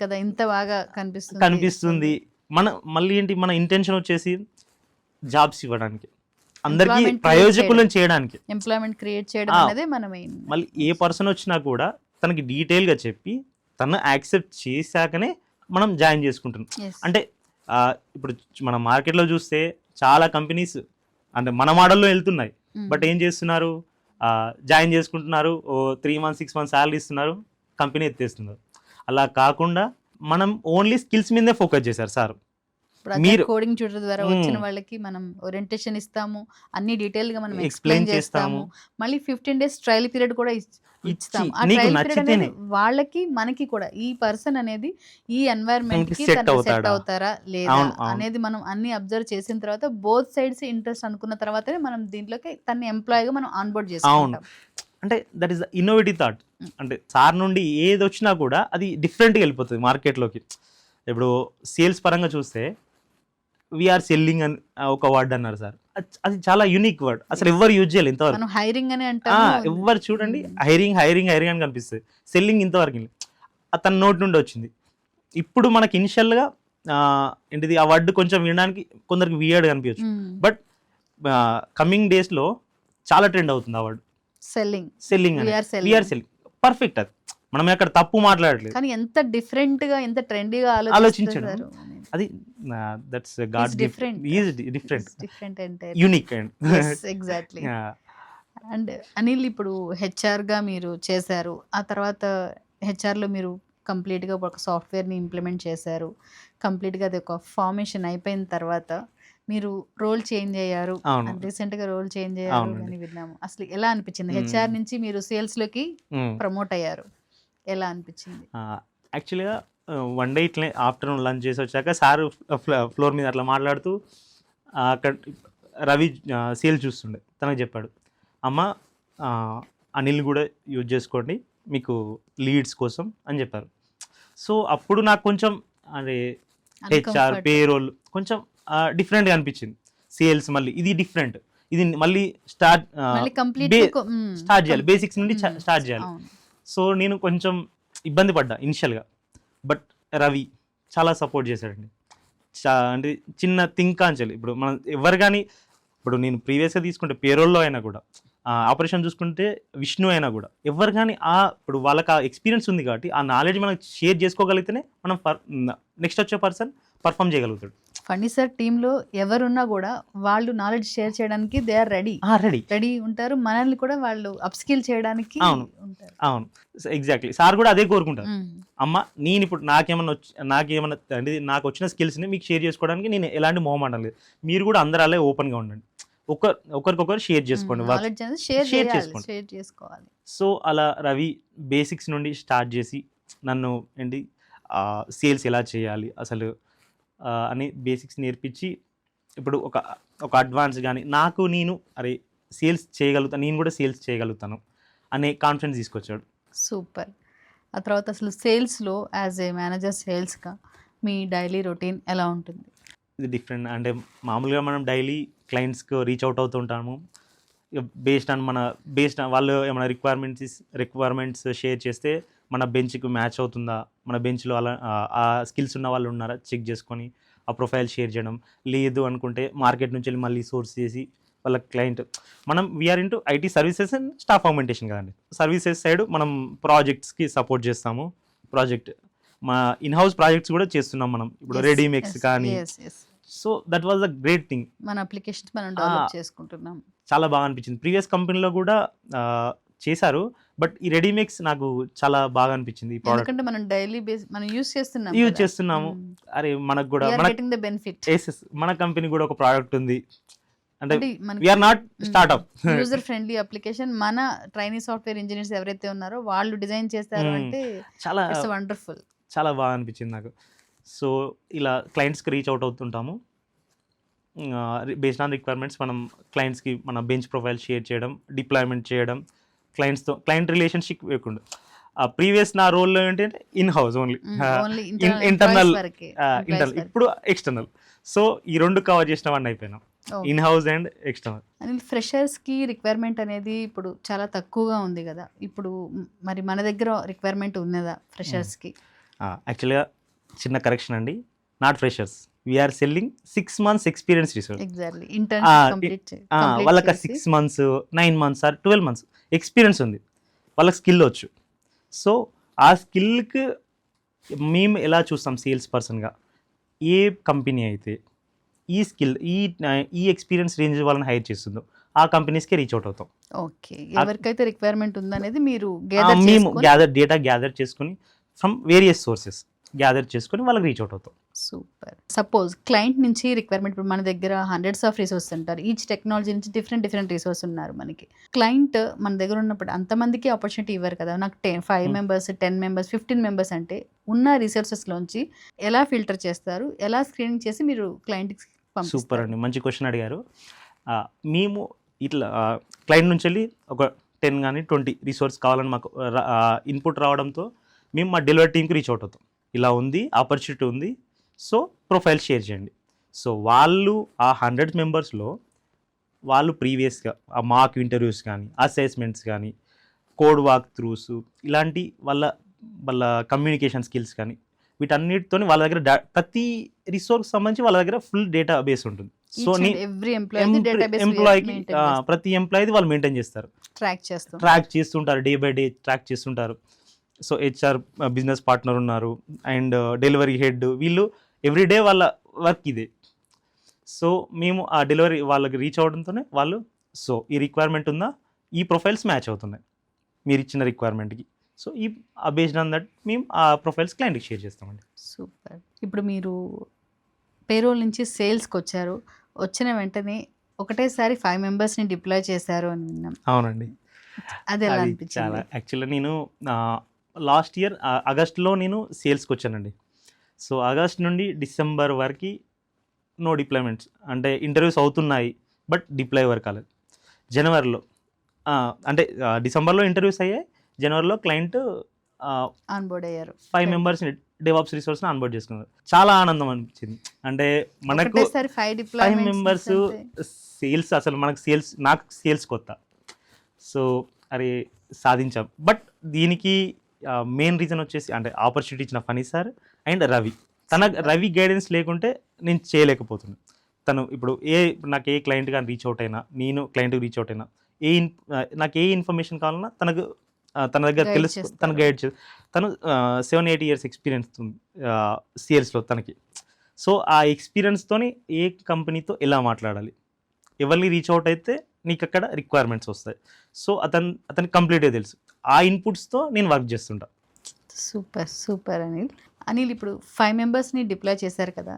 కదా ఇంత బాగా కనిపిస్తుంది. మన మళ్ళీ ఏంటి మన ఇంటెన్షన్ వచ్చేసి జాబ్స్ ఇవ్వడానికి, అందరికి ప్రయోజకులను చేయడానికి, ఎంప్లాయ్మెంట్ క్రియేట్ చేయడం అనేది మన మెయిన్. మళ్ళీ ఏ పర్సన్ వచ్చినా కూడా తనకి డీటెయిల్గా చెప్పి తను యాక్సెప్ట్ చేశాకనే మనం జాయిన్ చేసుకుంటున్నాం. అంటే ఇప్పుడు మన మార్కెట్లో చూస్తే చాలా కంపెనీస్ అంటే మన మోడల్లో వెళ్తున్నాయి, బట్ ఏం చేస్తున్నారు, జాయిన్ చేసుకుంటున్నారు, 3 months 6 months శాలరీ ఇస్తున్నారు, కంపెనీ ఎత్తేస్తున్నారు. అలా కాకుండా మనం ఓన్లీ స్కిల్స్ మీదే ఫోకస్ చేశారు సార్. మీరు కోడింగ్ ట్యూటర్ ద్వారా వచ్చిన వాళ్ళకి మనం ఓరియంటేషన్ ఇస్తాము, అన్ని డీటెయిల్ గా మనం ఎక్స్ప్లెయిన్ చేస్తాము. మళ్ళీ 15 days ట్రయల్ పీరియడ్ కూడా ఇస్తాం. ఆ ట్రయల్ పీరియడ్ అనేది వాళ్ళకి మనకి కూడా ఈ పర్సన్ అనేది ఈ ఎన్వైరన్మెంట్ కి సెట్ అవుతారా లేదా అనేది మనం అన్ని అబ్జర్వ్ చేసిన తర్వాత బోత్ సైడ్స్ ఇంట్రెస్ట్ అనుకున్న తర్వాతనే మనం దీంట్లోకి తన ఎంప్లాయీగా మనం ఆన్బోర్డ్ చేసుకుంటాం. అంటే that is the innovative thought. అంటే సార్ నుండి ఏది వచ్చినా కూడా అది డిఫరెంట్గా వెళ్ళిపోతుంది మార్కెట్లోకి. ఇప్పుడు సేల్స్ పరంగా చూస్తే వీఆర్ సెల్లింగ్ అని ఒక వర్డ్ అన్నారు సార్, అది చాలా యూనిక్ వర్డ్, అసలు ఎవరు యూజ్ చేయాలి ఇంతవరకు. హైరింగ్ అని అంటారు, ఎవరు చూడండి హైరింగ్ హైరింగ్ హైరింగ్ అని కనిపిస్తుంది, సెల్లింగ్ ఇంతవరకు అతని నోటి నుండి వచ్చింది. ఇప్పుడు మనకి ఇనిషియల్గా ఏంటిది ఆ వర్డ్ కొంచెం వినడానికి కొందరికి వియర్డ్ కనిపించచ్చు, బట్ కమింగ్ డేస్లో చాలా ట్రెండ్ అవుతుంది ఆ వర్డ్ సెల్లింగ్ పర్ఫెక్ట్. అది మనం అక్కడ తప్పు మాట్లాడలేదు, కానీ ఎంత డిఫరెంట్ గా ఎంత ట్రెండీగా ఆలోచించాడు. అది that's God different unique and exactly. And Anil, ఇప్పుడు హెచ్ఆర్ గా మీరు చేశారు, ఆ తర్వాత హెచ్ఆర్ లో మీరు కంప్లీట్ గా ఒక సాఫ్ట్వేర్ ని ఇంప్లిమెంట్ చేశారు, కంప్లీట్ గా అది ఒక ఫార్మేషన్ అయిపోయిన తర్వాత మీరు రోల్ చేంజ్ అయ్యారు, రీసెంట్ గా రోల్ చేంజ్ అయ్యారు అని విన్నాము. అసలు ఎలా అనిపించింది? హెచ్ఆర్ నుంచి మీరు సేల్స్ లోకి ప్రమోట్ అయ్యారు, ఎలా అనిపించింది? యాక్చువల్గా వన్ డే ఇట్లా ఆఫ్టర్నూన్ లంచ్ చేసి వచ్చాక సార్ ఫ్లోర్ మీద అట్లా మాట్లాడుతూ అక్కడ రవి సేల్ చూస్తుండే, తనకు చెప్పాడు, అమ్మ అనిల్ కూడా యూజ్ చేసుకోండి మీకు లీడ్స్ కోసం అని చెప్పారు. సో అప్పుడు నాకు కొంచెం అదే హెచ్ఆర్ పేరోల్ కొంచెం డిఫరెంట్గా అనిపించింది. సేల్స్ మళ్ళీ ఇది డిఫరెంట్, ఇది మళ్ళీ స్టార్ట్ చేయాలి, బేసిక్స్ నుండి స్టార్ట్ చేయాలి. సో నేను కొంచెం ఇబ్బంది పడ్డా ఇనిషియల్గా, బట్ రవి చాలా సపోర్ట్ చేశాడండి. అంటే చిన్న థింక్ కాంచాలి. ఇప్పుడు మనం ఎవరు కానీ, ఇప్పుడు నేను ప్రీవియస్గా తీసుకుంటే పేరోల్లో అయినా కూడా, ఆపరేషన్ చూసుకుంటే విష్ణు అయినా కూడా, ఎవరు కానీ ఇప్పుడు వాళ్ళకి ఆ ఎక్స్పీరియన్స్ ఉంది కాబట్టి ఆ నాలెడ్జ్ మనం షేర్ చేసుకోగలిగితేనే మనం నెక్స్ట్ వచ్చే పర్సన్ పర్ఫామ్ చేయగలుగుతాడు. ఫన్నీ సార్, టీంలో ఎవరున్నా కూడా వాళ్ళు నాలెడ్జ్ షేర్ చేయడానికి దే ఆర్ రెడీ ఉంటారు, మనల్ని కూడా వాళ్ళు అప్స్కిల్ చేయడానికి. అవును ఎగ్జాక్ట్లీ, సార్ కూడా అదే కోరుకుంటారు. అమ్మ నేను ఇప్పుడు నాకేమన్నా అంటే నాకు వచ్చిన స్కిల్స్ని మీకు షేర్ చేసుకోవడానికి నేను ఎలాంటి మొహమాటం లేదు, మీరు కూడా అందరూ అలా ఓపెన్గా ఉండండి, ఒకరికొకరు షేర్ చేసుకోండి, షేర్ చేసుకోవాలి. సో అలా రవి బేసిక్స్ నుండి స్టార్ట్ చేసి నన్ను ఏంటి సేల్స్ ఎలా చేయాలి అసలు అని బేసిక్స్ నేర్పించి, ఇప్పుడు ఒక అడ్వాన్స్ కానీ నేను అరే సేల్స్ చేయగలుగుతాను, నేను కూడా సేల్స్ చేయగలుగుతాను అనే కాన్ఫిడెన్స్ తీసుకొచ్చాడు. సూపర్. ఆ తర్వాత అసలు సేల్స్లో యాజ్ ఏ మేనేజర్ సేల్స్గా మీ డైలీ రొటీన్ ఎలా ఉంటుంది? ఇది డిఫరెంట్. అంటే మామూలుగా మనం డైలీ క్లయింట్స్కి రీచ్ అవుట్ అవుతుంటాము, బేస్డ్ ఆన్ వాళ్ళు ఏమైనా రిక్వైర్మెంట్స్ షేర్ చేస్తే మన బెంచ్కి మ్యాచ్ అవుతుందా, మన బెంచ్లో అలా ఆ స్కిల్స్ ఉన్న వాళ్ళు ఉన్నారా చెక్ చేసుకొని ఆ ప్రొఫైల్ షేర్ చేయడం, లేదు అనుకుంటే మార్కెట్ నుంచి వెళ్ళి మళ్ళీ సోర్స్ చేసి వాళ్ళ క్లయింట్. మనం we are into IT services and staff augmentation కదండి. సర్వీసెస్ సైడ్ మనం ప్రాజెక్ట్స్కి సపోర్ట్ చేస్తాము, మా ఇన్హౌస్ ప్రాజెక్ట్స్ కూడా చేస్తున్నాం మనం, ఇప్పుడు రెడీమేక్స్ కానీ. So that was a great thing, మన అప్లికేషన్స్ మనం డెవలప్ చేసుకుంటున్నాం. చాలా బాగా అనిపించింది. ప్రీవియస్ కంపెనీలో కూడా చేశారు, బట్ ఈ రెడీమేక్స్ నాకు చాలా బాగా అనిపించింది. ఈ ప్రోడక్ట్ ఎందుకంటే మనం డైలీ బేస్ మనం యూజ్ చేస్తున్నాము. అరే మనకు కూడా మన కంపెనీ కూడా ఒక ప్రోడక్ట్ ఉంది అంటే we are not startup, user friendly application. మన ట్రైనీ సాఫ్ట్వేర్ ఇంజనీర్స్ ఎవరైతే ఉన్నారో వాళ్ళు డిజైన్ చేస్తారు అంటే చాలా వండర్ఫుల్, చాలా బాగా అనిపించింది నాకు. సో ఇలా క్లయింట్స్కి రీచ్ అవుట్ అవుతుంటాము. బేస్డ్ ఆన్ రిక్వైర్మెంట్స్ మనం క్లయింట్స్కి మన బెంచ్ ప్రొఫైల్ షేర్ చేయడం, డిప్లాయ్మెంట్ చేయడం, క్లయింట్ రిలేషన్షిప్ లేకుండా. ప్రీవియస్ నా రోల్లో ఏంటంటే ఇన్ హౌస్ ఓన్లీ, ఇంటర్నల్, ఇప్పుడు ఎక్స్టర్నల్. సో ఈ 2 కవర్ చేసిన వాడిని అయిపోయినాం, ఇన్ హౌస్ అండ్ ఎక్స్టర్నల్. అని ఫ్రెషర్స్కి రిక్వైర్మెంట్ అనేది ఇప్పుడు చాలా తక్కువగా ఉంది కదా, ఇప్పుడు మరి మన దగ్గర రిక్వైర్మెంట్ ఉన్నదా ఫ్రెషర్స్కి? యాక్చువల్గా చిన్న కరెక్షన్ అండి, not freshers, we are selling 6 months experience resource. Exactly వాళ్ళకి 6 months 9 months or 12 months experience ఉంది, వాళ్ళకి స్కిల్ వచ్చు. సో ఆ స్కిల్కి మేము ఎలా చూస్తాం సేల్స్ పర్సన్గా, ఏ కంపెనీ అయితే ఈ స్కిల్ ఈ ఎక్స్పీరియన్స్ రేంజ్ వాళ్ళని హైర్ చేస్తుందో ఆ కంపెనీస్కి రీచ్ అవుట్ అవుతాం. ఓకే, ఎవరికైతే రిక్వైర్మెంట్ ఉందనేది మీరు మేము డేటా గ్యాదర్ చేసుకుని ఫ్రమ్ వేరియస్ సోర్సెస్ గ్యాదర్ చేసుకుని వాళ్ళకి రీచ్ అవుట్ అవుతాం. సూపర్. సపోజ్ క్లయింట్ నుంచి రిక్వైర్మెంట్, ఇప్పుడు మన దగ్గర హండ్రెడ్స్ ఆఫ్ రిసోర్స్ ఉంటారు, ఈచ్ టెక్నాలజీ నుంచి డిఫరెంట్ రిసోర్స్ ఉన్నారు మనకి. క్లయింట్ మన దగ్గర ఉన్నప్పుడు అంతమందికి ఆపర్చునిటీ ఇవ్వరు కదా, నాకు 5 members 10 members 15 members అంటే ఉన్న రిసోర్సెస్లోంచి ఎలా ఫిల్టర్ చేస్తారు, ఎలా స్క్రీనింగ్ చేసి మీరు క్లయింట్కి పంపిస్తారు? సూపర్ అండి, మంచి క్వశ్చన్ అడిగారు. మేము ఇట్లా క్లయింట్ నుంచి వెళ్ళి ఒక 10 కానీ 20 రిసోర్స్ కావాలని మాకు ఇన్పుట్ రావడంతో మేము మా డెలివరీ టీమ్కి రీచ్ అవుట్ అవుతాం. ఇలా ఉంది, ఆపర్చునిటీ ఉంది, సో ప్రొఫైల్ షేర్ చేయండి. సో వాళ్ళు ఆ 100 మెంబర్స్లో వాళ్ళు ప్రీవియస్గా ఆ మాక్ ఇంటర్వ్యూస్ కానీ, అసెస్మెంట్స్ కానీ, కోడ్ వాక్ త్రూస్, ఇలాంటి వాళ్ళ కమ్యూనికేషన్ స్కిల్స్ కానీ, వీటన్నిటితో వాళ్ళ దగ్గర ప్రతి రిసోర్స్ సంబంధించి వాళ్ళ దగ్గర ఫుల్ డేటా బేస్ ఉంటుంది. సో ఎంప్లాయీకి ప్రతి ఎంప్లాయీది వాళ్ళు మెయింటైన్ చేస్తారు, ట్రాక్ చేస్తుంటారు, డే బై డే ట్రాక్ చేస్తుంటారు. సో హెచ్ఆర్ బిజినెస్ పార్ట్నర్ ఉన్నారు అండ్ డెలివరీ హెడ్, వీళ్ళు ఎవ్రీడే వాళ్ళ వర్క్ ఇదే. సో మేము ఆ డెలివరీ వాళ్ళకి రీచ్ అవడంతోనే వాళ్ళు సో ఈ రిక్వైర్మెంట్ ఉందా, ఈ ప్రొఫైల్స్ మ్యాచ్ అవుతున్నాయి మీరు ఇచ్చిన రిక్వైర్మెంట్కి, సో ఈ బేస్డ్ ఆన్ దట్ మేము ఆ ప్రొఫైల్స్ క్లయింట్కి షేర్ చేస్తామండి. సూపర్. ఇప్పుడు మీరు పేరోల్ నుంచి సేల్స్కి వచ్చారు, వచ్చిన వెంటనే ఒకటేసారి 5 మెంబర్స్ని డిప్లాయ్ చేశారు అని విన్నాం. అవునండి, అది ఎలా అనిపించింది? చాలా యాక్చువల్గా నేను లాస్ట్ ఇయర్ ఆగస్ట్లో నేను సేల్స్కి వచ్చానండి. సో ఆగస్ట్ నుండి డిసెంబర్ వరకు నో డిప్లాయ్మెంట్స్, అంటే ఇంటర్వ్యూస్ అవుతున్నాయి బట్ డిప్లాయ్ వరకు కాలేదు. జనవరిలో అంటే డిసెంబర్లో ఇంటర్వ్యూస్ అయ్యాయి, జనవరిలో క్లయింట్ ఆన్బోర్డ్ అయ్యారు, 5 మెంబర్స్ని డెవాప్స్ రిసోర్స్ని ఆన్బోర్డ్ చేసుకున్నారు. చాలా ఆనందం అనిపించింది. అంటే మనకు 5 మెంబర్స్ సేల్స్, అసలు మనకు సేల్స్, నాకు సేల్స్ కొత్త, సో అరే సాధించాం. బట్ దీనికి మెయిన్ రీజన్ వచ్చేసి అంటే ఆపర్చునిటీ ఇచ్చిన Phani sir and Ravi guidance లేకుంటే నేను చేయలేకపోతున్నాను. తను ఇప్పుడు నాకు ఏ క్లయింట్ కానీ రీచ్ అవుట్ అయినా, నేను క్లయింట్కి రీచ్ అవుట్ అయినా, నాకు ఏ ఇన్ఫర్మేషన్ కావాలన్నా తన దగ్గర తెలుసు, తను గైడ్ చేసి, తను 7-8 years ఎక్స్పీరియన్స్ ఉంది సేల్స్లో తనకి. సో ఆ ఎక్స్పీరియన్స్తోని ఏ కంపెనీతో ఎలా మాట్లాడాలి, ఎవరిని రీచ్ అవుట్ అయితే నీకు అక్కడ రిక్వైర్మెంట్స్ వస్తాయి, సో అతనికి కంప్లీట్గా తెలుసు. ఆ ఇన్పుట్స్తో నేను వర్క్ చేస్తుంటా. సూపర్ అనిల్, ఇప్పుడు 5 మెంబర్స్ని డిప్లాయ్ చేశారు కదా,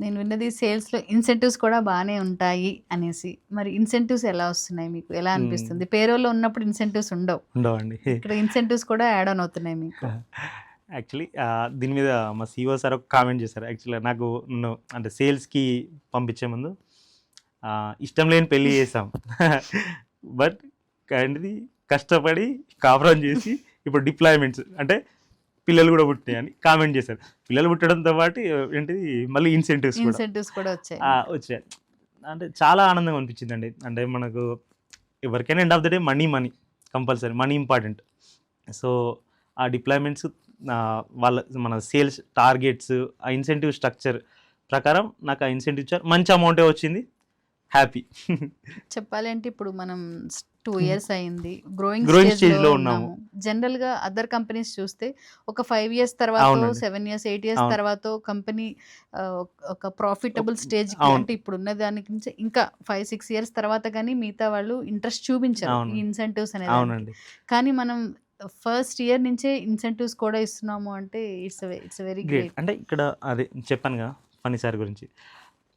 నేను విన్నది సేల్స్లో ఇన్సెంటివ్స్ కూడా బాగానే ఉంటాయి అనేసి. మరి ఇన్సెంటివ్స్ ఎలా వస్తున్నాయి మీకు, ఎలా అనిపిస్తుంది? పేరోల్లో ఉన్నప్పుడు ఇన్సెంటివ్స్ ఉండవండి, ఇక్కడ ఇన్సెంటివ్స్ కూడా యాడ్ ఆన్ అవుతున్నాయి మీకు. యాక్చువల్లీ దీని మీద మా CEO సార్ ఒక కామెంట్ చేశారు. యాక్చువల్గా నాకు అంటే సేల్స్కి పంపించే ముందు ఇష్టం లేని పెళ్ళి చేసాం బట్ ఏంటిది కష్టపడి కాపురం చేసి ఇప్పుడు డిప్లాయ్మెంట్స్ అంటే పిల్లలు కూడా పుట్టాయి అని కామెంట్ చేశారు. పిల్లలు పుట్టడంతో పాటు ఏంటిది మళ్ళీ ఇన్సెంటివ్స్ కూడా వచ్చాయి. అంటే చాలా ఆనందంగా అనిపించిందండి. అంటే మనకు ఎవరికైనా end of the day money compulsory, money important. So ఆ డిప్లాయ్మెంట్స్ మన సేల్స్ టార్గెట్స్, ఆ ఇన్సెంటివ్ స్ట్రక్చర్ ప్రకారం నాకు ఆ ఇన్సెంటివ్ ఇచ్చారు, మంచి అమౌంటే వచ్చింది, హ్యాపీ. చెప్పాలంటే ఇప్పుడు మనం 2 years అయింది, గ్రోయింగ్ స్టేజ్లో ఉన్నాము. జనరల్గా అదర్ కంపెనీస్ చూస్తే ఒక 5 years తర్వాత, 7 years 8 years తర్వాత కంపెనీ ఒక ప్రాఫిటబుల్ స్టేజ్, అంటే ఇప్పుడు ఉన్న దానికి నుంచి ఇంకా 5-6 years తర్వాత కానీ మిగతా వాళ్ళు ఇంట్రెస్ట్ చూపించారు ఈ ఇన్సెంటివ్స్ అనేది. కానీ మనం ఫస్ట్ ఇయర్ నుంచే ఇన్సెంటివ్స్ కూడా ఇస్తున్నాము అంటే ఇట్స్ వెరీ గ్రేట్. అంటే ఇక్కడ అదే చెప్పానుగా ఫనీ సార్ గురించి,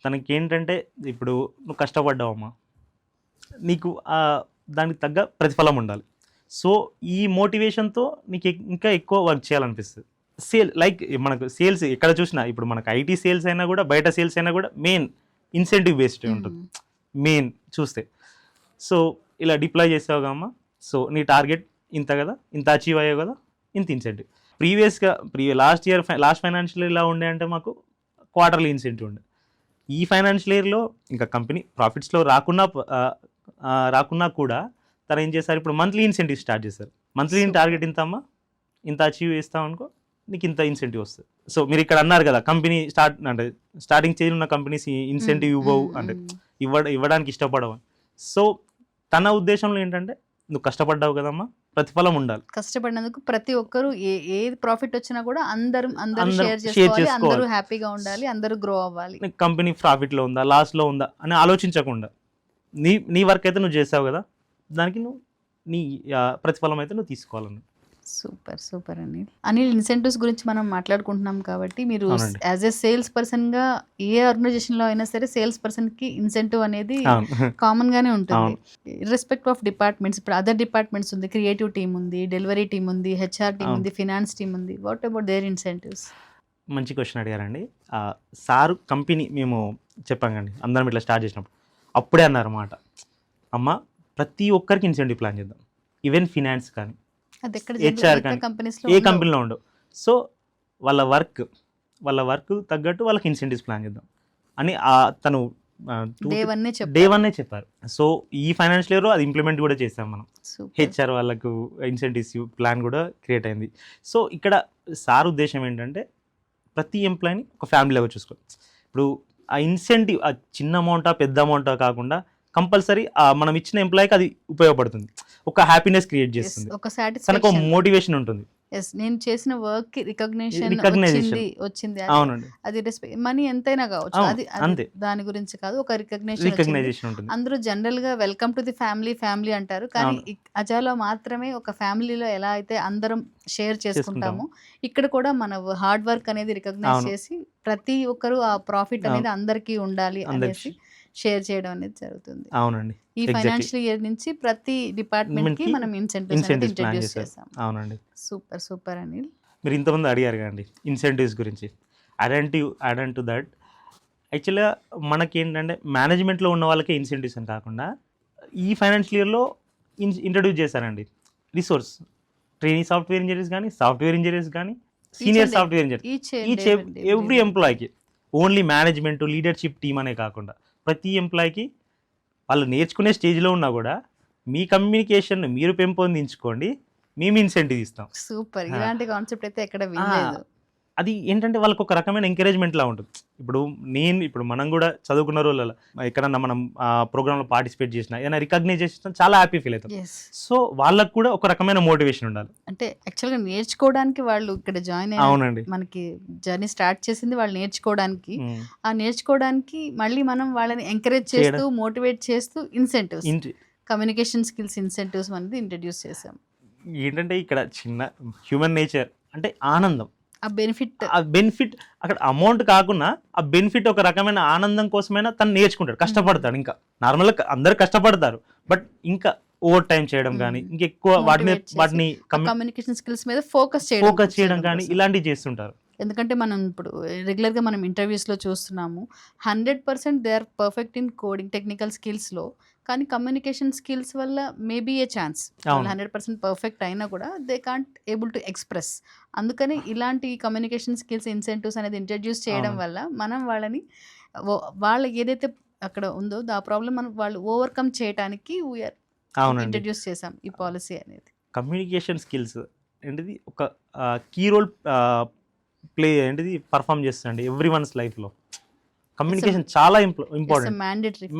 తనకి ఏంటంటే ఇప్పుడు నువ్వు కష్టపడ్డావమ్మా, నీకు దానికి తగ్గ ప్రతిఫలం ఉండాలి. సో ఈ మోటివేషన్తో నీకు ఇంకా ఎక్కువ వర్క్ చేయాలనిపిస్తుంది. లైక్ మనకు సేల్స్ ఎక్కడ చూసినా ఇప్పుడు మనకు ఐటీ సేల్స్ అయినా కూడా బయట సేల్స్ అయినా కూడా మెయిన్ ఇన్సెంటివ్ బేస్డ్ ఉంటుంది మెయిన్ చూస్తే. సో ఇలా డిప్లాయ్ చేసావు కమ్మా, సో నీ టార్గెట్ ఇంత కదా, ఇంత అచీవ్ అయ్యావు కదా, ఇంత ఇన్సెంటివ్. లాస్ట్ ఫైనాన్షియల్ ఇయర్ ఇలా ఉండే అంటే మాకు క్వార్టర్లీ ఇన్సెంటివ్ ఉండే. ఈ ఫైనాన్షియల్ ఇయర్లో ఇంకా కంపెనీ ప్రాఫిట్స్లో రాకున్నా కూడా తను ఏం చేస్తారు, ఇప్పుడు మంత్లీ ఇన్సెంటివ్ స్టార్ట్ చేస్తారు. మంత్లీ టార్గెట్ ఇంత అమ్మా, ఇంత అచీవ్ చేస్తావు అనుకో నీకు ఇంత ఇన్సెంటివ్ వస్తుంది. సో మీరు ఇక్కడ అన్నారు కదా కంపెనీ స్టార్టింగ్ స్టేజ్ ఉన్న కంపెనీస్ ఇన్సెంటివ్ ఇవ్వవు అంటే ఇవ్వడానికి ఇష్టపడవు. సో తన ఉద్దేశంలో ఏంటంటే నువ్వు కష్టపడ్డావు కదమ్మా, ప్రతిఫలం ఉండాలి. కష్టపడినందుకు ప్రతి ఒక్కరు ఏది ప్రాఫిట్ వచ్చినా కూడా అందరూ షేర్ share చేసుకోవాలి, అందరూ చేసుకోవాలి. హ్యాపీగా ఉండాలి, అందరూ గ్రో అవ్వాలి. కంపెనీ ప్రాఫిట్లో ఉందా లాస్లో ఉందా అని ఆలోచించకుండా నీ వర్క్ అయితే నువ్వు చేసావు కదా, దానికి నువ్వు నీ ప్రతిఫలం అయితే నువ్వు తీసుకోవాలన్న. సూపర్ అనిల్, ఇన్సెంటివ్స్ గురించి మనం మాట్లాడుకుంటున్నాం కాబట్టి మీరు అవునండి. యాజ్ ఎ సేల్స్ పర్సన్ గా ఏ ఆర్గనైజేషన్ లో అయినా సరే సేల్స్ పర్సన్ కి ఇన్సెంటివ్ అనేది కామన్ గానే ఉంటుంది. ఇర్రెస్పెక్ట్ ఆఫ్ డిపార్ట్మెంట్స్, ఇప్పుడు అదర్ డిపార్ట్మెంట్స్ ఉంది, క్రియేటివ్ టీమ్ ఉంది, డెలివరీ టీమ్ ఉంది, హెచ్ఆర్ టీమ్ ఉంది, ఫినాన్స్ టీమ్ ఉంది. What about their incentives? మంచి క్వశ్చన్ అడిగారండి. సారు కంపెనీ మేము చెప్పాం కండి అందరం ఇట్లా స్టార్ట్ చేసినప్పుడు అప్పుడే అన్నారు అన్నమాట, అమ్మ ప్రతి ఒక్కరికి ఇన్సెంటివ్ ప్లాన్ చేద్దాం, ఈవెన్ ఫినాన్స్ కానీ అది ఎక్కడ HR కానీ కంపెనీస్ ఏ కంపెనీలో ఉండవు. సో వాళ్ళ వర్క్ తగ్గట్టు వాళ్ళకి ఇన్సెంటివ్స్ ప్లాన్ చేద్దాం అని తను డే వన్నే చెప్పారు. సో ఈ ఫైనాన్షియల్ ఇయర్ అది ఇంప్లిమెంట్ కూడా చేసాం మనం. హెచ్ఆర్ వాళ్ళకు ఇన్సెంటివ్స్ ప్లాన్ కూడా క్రియేట్ అయింది. సో ఇక్కడ సార్ ఉద్దేశం ఏంటంటే ప్రతి ఎంప్లాయీని ఒక ఫ్యామిలీగా చూసుకోవాలి. ఇప్పుడు ఆ ఇన్సెంటివ్ ఆ చిన్న అమౌంటా పెద్ద అమౌంటా కాకుండా కంపల్సరీ మనం ఇచ్చిన ఎంప్లాయీకి అది ఉపయోగపడుతుంది, ఒక హ్యాపీనెస్ క్రియేట్ చేస్తుంది, ఒక తనకు సాటిస్ఫాక్షన్. మోటివేషన్ ఉంటుంది. నేను చేసిన వర్క్ కి రికగ్నిషన్ వచ్చింది. అవునండి, అది మనీ ఎంతైనా కావచ్చు, అవును, అది అంతే. దాని గురించి కాదు, ఒక రికగ్నిషన్. రికగ్నైజేషన్ ఉంటుంది. అందరూ జనరల్ గా వెల్కమ్ టు ది ఫ్యామిలీ అంటారు, కానీ అజాలో మాత్రమే ఒక ఫ్యామిలీలో ఎలా అయితే అందరం షేర్ చేసుకుంటామో ఇక్కడ కూడా మన హార్డ్ వర్క్ అనేది రికగ్నైజ్ అవును. చేసి ప్రతి ఒక్కరు ఆ ప్రాఫిట్ అనేది అందరికీ ఉండాలి అందరికీ. అనేసి షేర్ చేయడం అనేది జరుగుతుంది. అవునండి, ఈ exactly. ఫైనాన్షియల్ ఇయర్ నుంచి ప్రతి డిపార్ట్మెంట్ కి మనం ఇన్సెంటివ్స్ ప్లాన్ ఇంట్రడ్యూస్ చేశారు. చేస్తాం. అవునండి. సూపర్ అనిల్. మీరు ఇంతమంది అడిగారు కదండి ఇన్సెంటివ్స్ గురించి. యాడ్ టు దట్ యాక్చువల్గా మనకి ఏంటంటే మేనేజ్మెంట్లో ఉన్న వాళ్ళకే ఇన్సెంటివ్స్ అని కాకుండా ఈ ఫైనాన్షియల్ ఇయర్లో ఇంట్రడ్యూస్ చేశారండి రిసోర్స్. ట్రైనింగ్ సాఫ్ట్వేర్ ఇంజనీర్స్ కానీ, సాఫ్ట్వేర్ ఇంజనీర్స్ కానీ, senior software engineer, each every ఎంప్లాయీకి, ఓన్లీ మేనేజ్మెంట్ లీడర్షిప్ టీమ్ అనే కాకుండా ప్రతి ఎంప్లాయీకి వాళ్ళు నేర్చుకునే స్టేజ్లో ఉన్నా కూడా మీ కమ్యూనికేషన్ మీరు పెంపొందించుకోండి, మేము ఇన్సెంటివ్ ఇస్తాం. సూపర్, ఇలాంటి కాన్సెప్ట్ అయితే ఎక్కడ వినలేదు. అది ఏంటంటే వాళ్ళకి ఒక రకమైన ఎంకరేజ్మెంట్ లా ఉంటుంది. ఇప్పుడు మనం కూడా చదువుకున్న రోజులలో ఎక్కడన్నా మనం ప్రోగ్రామ్లో పార్టిసిపేట్ చేసినా ఏదైనా రికగ్నైజ్ చేసినా చాలా హ్యాపీ ఫీల్ అవుతాం. సో వాళ్ళకు కూడా ఒక రకమైన మోటివేషన్ ఉండాలి. అంటే యాక్చువల్గా నేర్చుకోవడానికి వాళ్ళు ఇక్కడ జాయిన్ అవునండి, మనకి జర్నీ స్టార్ట్ చేసింది వాళ్ళు నేర్చుకోవడానికి. ఆ నేర్చుకోవడానికి మళ్ళీ మనం వాళ్ళని ఎంకరేజ్ చేస్తూ మోటివేట్ చేస్తూ ఇన్సెంటివ్స్, కమ్యూనికేషన్ స్కిల్స్ ఇన్సెంటివ్స్ అనేది ఇంట్రడ్యూస్ చేసాం. ఏంటంటే ఇక్కడ చిన్న హ్యూమన్ నేచర్ అంటే ఆనందం, ఆ బెనిఫిట్ అక్కడ అమౌంట్ కాకుండా ఆ బెనిఫిట్ ఒక రకమైన ఆనందం కోసమైనా తను నేర్చుకుంటాడు, కష్టపడతాడు. ఇంకా నార్మల్గా అందరు కష్టపడతారు, బట్ ఇంకా ఓవర్ టైం చేయడం కానీ ఇంకెక్కువ వాటిని కమ్యూనికేషన్ స్కిల్స్ మీద ఫోకస్ చేయడం కానీ ఇలాంటివి చేస్తుంటారు. ఎందుకంటే మనం ఇప్పుడు రెగ్యులర్గా మనం ఇంటర్వ్యూస్లో చూస్తున్నాము 100% they are perfect in coding technical స్కిల్స్లో, కానీ కమ్యూనికేషన్ స్కిల్స్ వల్ల మేబీ ఏ ఛాన్స్ 100% పర్ఫెక్ట్ అయినా కూడా they can't able to express. అందుకని ఇలాంటి కమ్యూనికేషన్ స్కిల్స్ ఇన్సెంటివ్స్ అనేది ఇంట్రడ్యూస్ చేయడం వల్ల మనం వాళ్ళకి ఏదైతే అక్కడ ఉందో ఆ ప్రాబ్లం మనం వాళ్ళు ఓవర్కమ్ చేయడానికి వీఆర్ ఇంట్రడ్యూస్ చేసాం ఈ పాలసీ అనేది. కమ్యూనికేషన్ స్కిల్స్ ఏంటిది ఒక కీ రోల్ పర్ఫామ్ చేస్తుంది ఎవ్రీ వన్స్ లైఫ్లో. కమ్యూనికేషన్ చాలా important,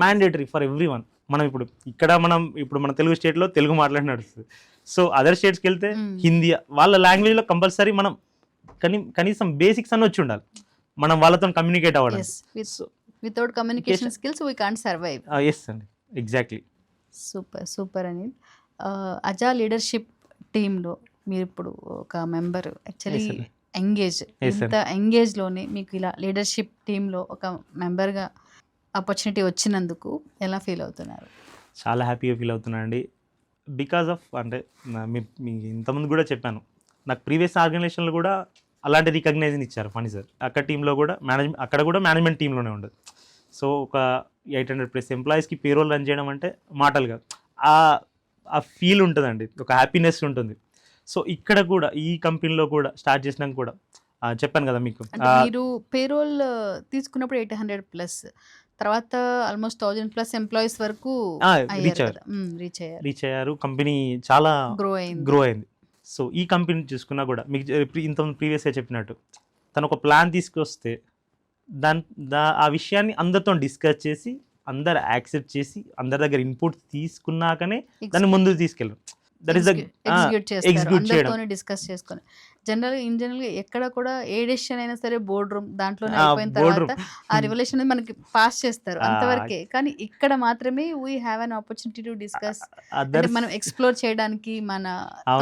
mandatory for every one. ఇప్పుడు మన తెలుగు స్టేట్లో తెలుగు మాట్లాడి నడుస్తుంది. సో అదర్ స్టేట్స్కి వెళ్తే హిందీ, వాళ్ళ లాంగ్వేజ్లో కంపల్సరీ మనం కనీసం బేసిక్స్ అని వచ్చి ఉండాలి మనం వాళ్ళతో కమ్యూనికేట్ అవ్వడం. Without communication skills we can't survive. Yes అండి, ఎగ్జాక్ట్లీ. సూపర్ అని అజా లీడర్షిప్ టీంలో మీరు ఇప్పుడు ఒక మెంబర్, యాక్చువల్లీ ఎంగేజ్లోనే మీకు ఇలా లీడర్షిప్ టీంలో ఒక మెంబర్గా ఆపర్చునిటీ వచ్చినందుకు ఎలా ఫీల్ అవుతున్నారు? చాలా హ్యాపీగా ఫీల్ అవుతున్నానండి. బికాజ్ ఆఫ్ అంటే మీ ఇంతకుముందు కూడా చెప్పాను, నాకు ప్రీవియస్ ఆర్గనైజేషన్లో కూడా అలాంటి రికగ్నైజేషన్ ఇచ్చారు ఫనీ సార్. అక్కడ కూడా మేనేజ్మెంట్ టీంలోనే ఉండదు. సో ఒక 800+ ఎంప్లాయీస్కి పేరోల్ రన్ చేయడం అంటే మాటలుగా ఆ ఫీల్ ఉంటుందండి, ఒక హ్యాపీనెస్ ఉంటుంది. సో ఇక్కడ కూడా ఈ కంపెనీలో కూడా స్టార్ట్ చేసినాక కూడా చెప్పాను కదా మీకు, అంటే మీరు పేరోల్ తీసుకున్నప్పుడు 800+ తర్వాత ఆల్మోస్ట్ 1000+ ఎంప్లాయీస్ వరకు రీచ్ అయ్యారు. కంపెనీ చాలా గ్రో అయింది. సో ఈ కంపెనీ చూసుకున్నా కూడా మీకు ఇంత ప్రీవియస్గా చెప్పినట్టు తను ఒక ప్లాన్ తీసుకొస్తే ఆ విషయాన్ని అందరితో డిస్కస్ చేసి అందరు యాక్సెప్ట్ చేసి అందరి దగ్గర ఇన్పుట్ తీసుకున్నాకనే దాన్ని ముందుకు తీసుకెళ్ళరు. దట్ ఈస్ ఎగ్జిక్యూట్ చేయడం, డిస్కస్ చేసుకొని జనరల్గా ఎక్కడ కూడా ఏ డెసిషన్ అయినా సరే బోర్డ్ రూమ్ దాంట్లోనే అయిపోయిన తర్వాత ఆ రివల్యూషన్ అనేది మనకి పాస్ చేస్తారు అంతవరకే. కానీ ఇక్కడ మాత్రమే we have an opportunity to discuss, మనం ఎక్స్ప్లోర్ చేయడానికి మన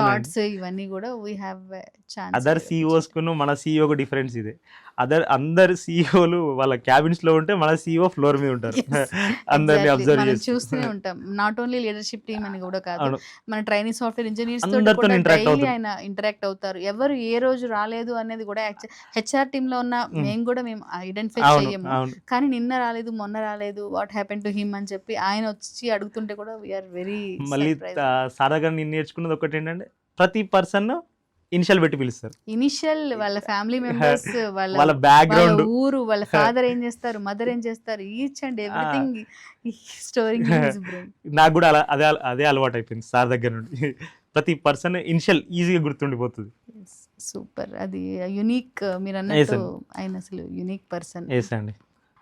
థాట్స్ ఇవన్నీ కూడా we have chance. Other CEOs కును మన సిఇఓకు డిఫరెన్స్ ఇదే. అందరు సిఇఓలు వాళ్ళ క్యాబిన్స్ లో ఉంటే మన సిఇఓ ఫ్లోర్ మీద ఉంటారు. అందరిని అబ్జర్వ్ చేసి చూస్తూనే ఉంటాం. నాట్ ఓన్లీ లీడర్షిప్ టీమ్ అని కూడా కాదు, మన ట్రైనింగ్ సాఫ్ట్వేర్ ఇంజనీర్స్ అందరితో ఇంటరాక్ట్ అవుతారు. ఎవరు ఏ రోజు రాలేదు అనేది కూడా హెచ్ఆర్ టీమ్ లో ఉన్న మేము ఐడెంటిఫై చేయము. కానీ నిన్న రాలేదు, మొన్న రాలేదు, వాట్ హ్యాపెన్ టు హిమ్ అని చెప్పి ఆయన వచ్చి అడుగుతుంటే కూడా వీఆర్ వెరీ. మళ్ళీ సాధారణంగా నేను నేర్చుకున్నది ఒకటి ఏంటంటే, ప్రతి పర్సన్ ఇనిషియల్ పెట్టి పిలుస్తారు. ఇనిషియల్ వాళ్ళ ఫ్యామిలీ మెంబర్స్, వాళ్ళ బ్యాక్గ్రౌండ్, ఊరు, వాళ్ళ ఫాదర్ ఏం చేస్తారు, మదర్ ఏం చేస్తారు, each and everything storing in his brain. నాకు కూడా అదే అలవాటు అయిపోయింది సార్ దగ్గర నుండి. ప్రతి పర్సన్ ఇనిషియల్ ఈజీగా గుర్తుండిపోతుంది. సూపర్, అది యునిక్. మీరు అన్నట్టు ఆయన అసలు యునిక్ పర్సన్. అండి.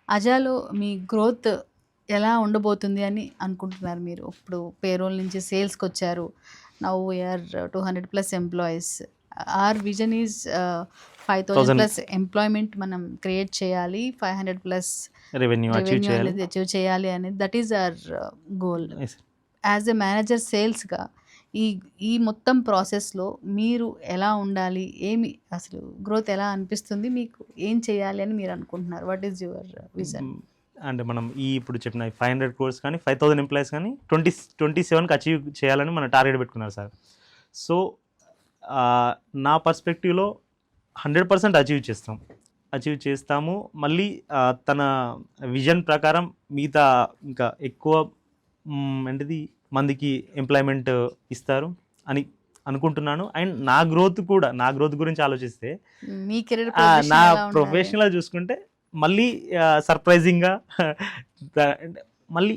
అజాలో మీ గ్రోత్ ఎలా ఉండబోతుంది అని అనుకుంటున్నారు మీరు? ఇప్పుడు పేరోల్ నుంచి సేల్స్కి వచ్చారు, now we are 200+ employees. Our vision is 5000+ employment మనం క్రియేట్ చేయాలి, 500+ రెవెన్యూ అచీవ్ చేయాలి అనేది, that is our goal. As a manager సేల్స్గా ఈ మొత్తం ప్రాసెస్లో మీరు ఎలా ఉండాలి, ఏమి అసలు గ్రోత్ ఎలా అనిపిస్తుంది మీకు, ఏం చేయాలి అని మీరు అనుకుంటున్నారు? What is your vision? అంటే మనం ఇప్పుడు చెప్పిన 500 crores కానీ 5000 ఎంప్లాయీస్ కానీ 2027కి అచీవ్ చేయాలని మన టార్గెట్ పెట్టుకున్నారు సార్. సో నా పర్స్పెక్టివ్లో 100% అచీవ్ చేస్తాము. మళ్ళీ తన విజన్ ప్రకారం మిగతా ఇంకా ఎక్కువ మందికి ఎంప్లాయ్మెంట్ ఇస్తారు అని అనుకుంటున్నాను. అండ్ నా గ్రోత్ గురించి ఆలోచిస్తే, మీ కెరీర్ నా ప్రొఫెషనల్గా చూసుకుంటే మళ్ళీ సర్ప్రైజింగ్గా మళ్ళీ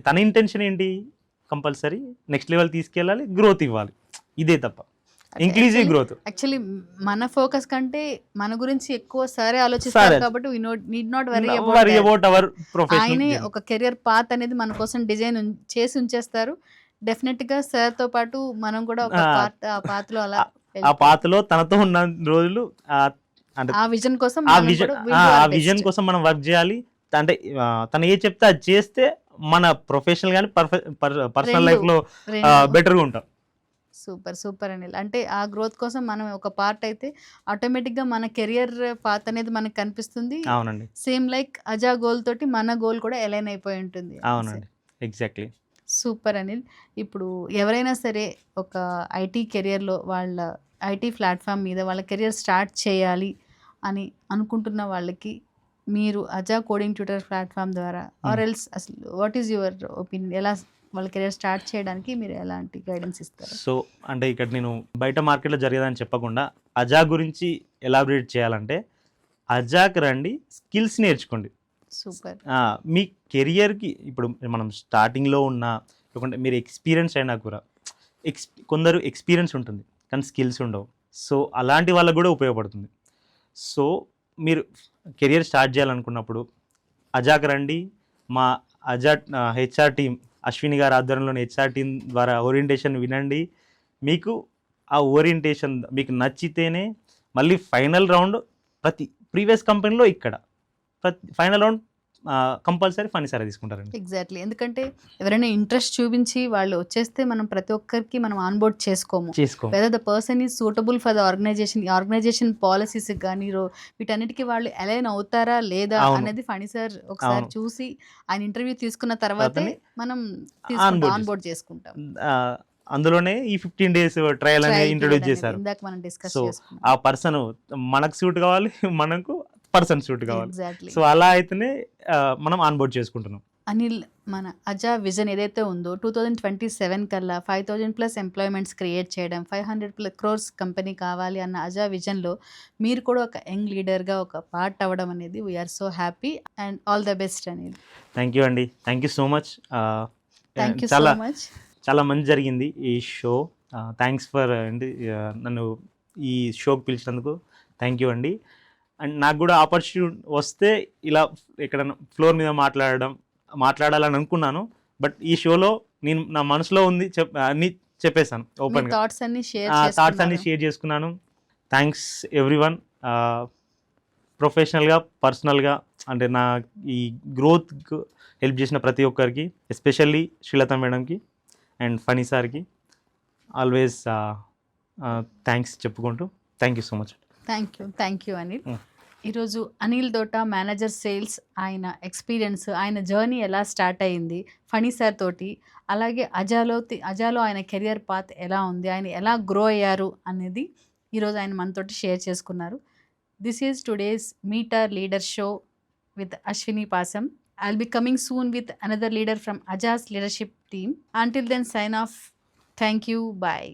తన ఇంటెన్షన్ ఏంటి, కంపల్సరీ నెక్స్ట్ లెవెల్ తీసుకెళ్ళాలి, గ్రోత్ ఇవ్వాలి, ఇదే తప్ప ఇంక్లూజివ్ గ్రోత్. యాక్చువల్లీ మన ఫోకస్ కంటే మన గురించి ఎక్కువ సరే ఆలోచిస్తారు కాబట్టి we need not worry about our profession. ఆయన ఒక కెరియర్ పాత్ అనేది మన కోసం డిజైన్ చేసి ఉంచేస్తారు. డెఫినెట్ గా సార్ తో పాటు మనం కూడా ఒక పాత్రలో అలా ఆ పాత్రలో తనతో ఉన్న రోజులు ఆ విజన్ కోసం మనం వర్క్ చేయాలి. అంటే తను ఏ చెప్తే అది చేస్తే మన ప్రొఫెషనల్ కానీ పర్సనల్ లైఫ్ లో బెటర్గా ఉంటాం. సూపర్ అనిల్. అంటే ఆ గ్రోత్ కోసం మనం ఒక పార్ట్ అయితే ఆటోమేటిక్గా మన కెరియర్ పాత్ అనేది మనకు కనిపిస్తుంది. అవునండి. సేమ్ లైక్ అజా గోల్ తోటి మన గోల్ కూడా అలైన్ అయిపోయి ఉంటుంది. అవునండి, ఎగ్జాక్ట్లీ. సూపర్ అనిల్. ఇప్పుడు ఎవరైనా సరే ఒక ఐటీ కెరియర్లో వాళ్ళ ఐటీ ప్లాట్ఫామ్ మీద వాళ్ళ కెరియర్ స్టార్ట్ చేయాలి అని అనుకుంటున్న వాళ్ళకి మీరు అజా కోడింగ్ ట్యూటర్ ప్లాట్ఫామ్ ద్వారా ఆర్ ఎల్స్ అసలు వాట్ ఈజ్ యువర్ ఒపీనియన్, ఎలా వాళ్ళ కెరియర్ స్టార్ట్ చేయడానికి మీరు ఎలాంటి గైడెన్స్ ఇస్తారు? సో అంటే ఇక్కడ నేను బయట మార్కెట్లో జరిగేదని చెప్పకుండా అజా గురించి ఎలాబరేట్ చేయాలంటే, అజాకి రండి, స్కిల్స్ నేర్చుకోండి. సూపర్. మీ కెరియర్కి ఇప్పుడు మనం స్టార్టింగ్లో ఉన్న లేకుంటే మీరు ఎక్స్పీరియన్స్ అయినా కూడా కొందరు ఎక్స్పీరియన్స్ ఉంటుంది కానీ స్కిల్స్ ఉండవు. సో అలాంటి వాళ్ళకు కూడా ఉపయోగపడుతుంది. సో మీరు కెరియర్ స్టార్ట్ చేయాలనుకున్నప్పుడు అజాకి రండి. మా అజా హెచ్ఆర్ టీం, అశ్విని గారి ఆధ్వర్యంలోని హెచ్ఆర్ టీం ద్వారా ఓరియంటేషన్ వినండి. మీకు ఆ ఓరియంటేషన్ మీకు నచ్చితేనే మళ్ళీ ఫైనల్ రౌండ్ ప్రతి ప్రీవియస్ కంపెనీలో final round compulsory Phani sir తీసుకుంటారండి. ఎగ్జాక్ట్లీ. ఎందుకంటే ఎవరైనా ఇంట్రెస్ట్ చూపించి వాళ్ళు వచ్చేస్తే మనం ప్రతి ఒక్కరికి మనం ఆన్బోర్డ్ చేసుకోము. Whether the person is suitable for the organisation policies కానీ వీటన్నిటికీ వాళ్ళు అలైన్ అవుతారా లేదా అనేది ఫనీ సార్ ఒకసారి చూసి ఆయన ఇంటర్వ్యూ తీసుకున్న తర్వాతే మనం ఆన్బోర్డ్ చేసుకుంటాం. అందులోనే ఈ 15 days ట్రయల్ అనేది ఇంట్రొడ్యూస్ చేశారు. ఇందాక మనం డిస్కస్ సో చేసుకున్నాం. ఆ పర్సన్ మనకు సూట్ కావాలి, మనకు పర్సన్ సూట్ కావాలి. ఎగ్జాక్ట్లీ. సో అలా అయితేనే మనం ఆన్బోర్డ్ చేసుకుంటున్నాం. అనిల్, మన అజా విజన్ ఏదైతే ఉందో 2027 కల్లా 5,000+ ఎంప్లాయ్మెంట్స్ క్రియేట్ చేయడం, 500+ crores కంపెనీ కావాలి అన్న అజా విజన్లో మీరు కూడా ఒక యంగ్ లీడర్గా ఒక పార్ట్ అవ్వడం అనేది we are so happy and all the best Anil. Thank you అండి, thank you so much. Thank you so చాలా మచ్. చాలా మంచి జరిగింది ఈ షో. థ్యాంక్స్ ఫర్ అండి నన్ను ఈ షోకి పిలిచినందుకు థ్యాంక్ యూ అండి. అండ్ నాకు కూడా ఆపర్చునిటీ వస్తే ఇలా ఎక్కడైనా ఫ్లోర్ మీద మాట్లాడాలని అనుకున్నాను. బట్ ఈ షోలో నేను నా మనసులో ఉంది అన్నీ చెప్పేశాను ఓపెన్గా, థాట్స్ అన్ని షేర్ చేసుకున్నాను. థ్యాంక్స్ ఎవ్రీవన్, ప్రొఫెషనల్గా పర్సనల్గా అంటే నా ఈ గ్రోత్ హెల్ప్ చేసిన ప్రతి ఒక్కరికి, ఎస్పెషల్లీ శ్రీలత మేడంకి అండ్ ఫనీ సార్కి ఆల్వేస్ థ్యాంక్స్ చెప్పుకుంటూ thank you so much. Thank you Anil. ఈరోజు అనిల్ తోట మేనేజర్ సేల్స్, ఆయన ఎక్స్పీరియన్స్, ఆయన జర్నీ ఎలా స్టార్ట్ అయ్యింది ఫనీ సార్ తోటి, అలాగే అజాలో ఆయన కెరియర్ పాత్ ఎలా ఉంది, ఆయన ఎలా గ్రో అయ్యారు అనేది ఈరోజు ఆయన మనతోటి షేర్ చేసుకున్నారు. This is today's meet a leader show with Ashwini Pasam. I'll be coming soon with another leader from Aja's leadership team. Until then, sign off. Thank you. Bye.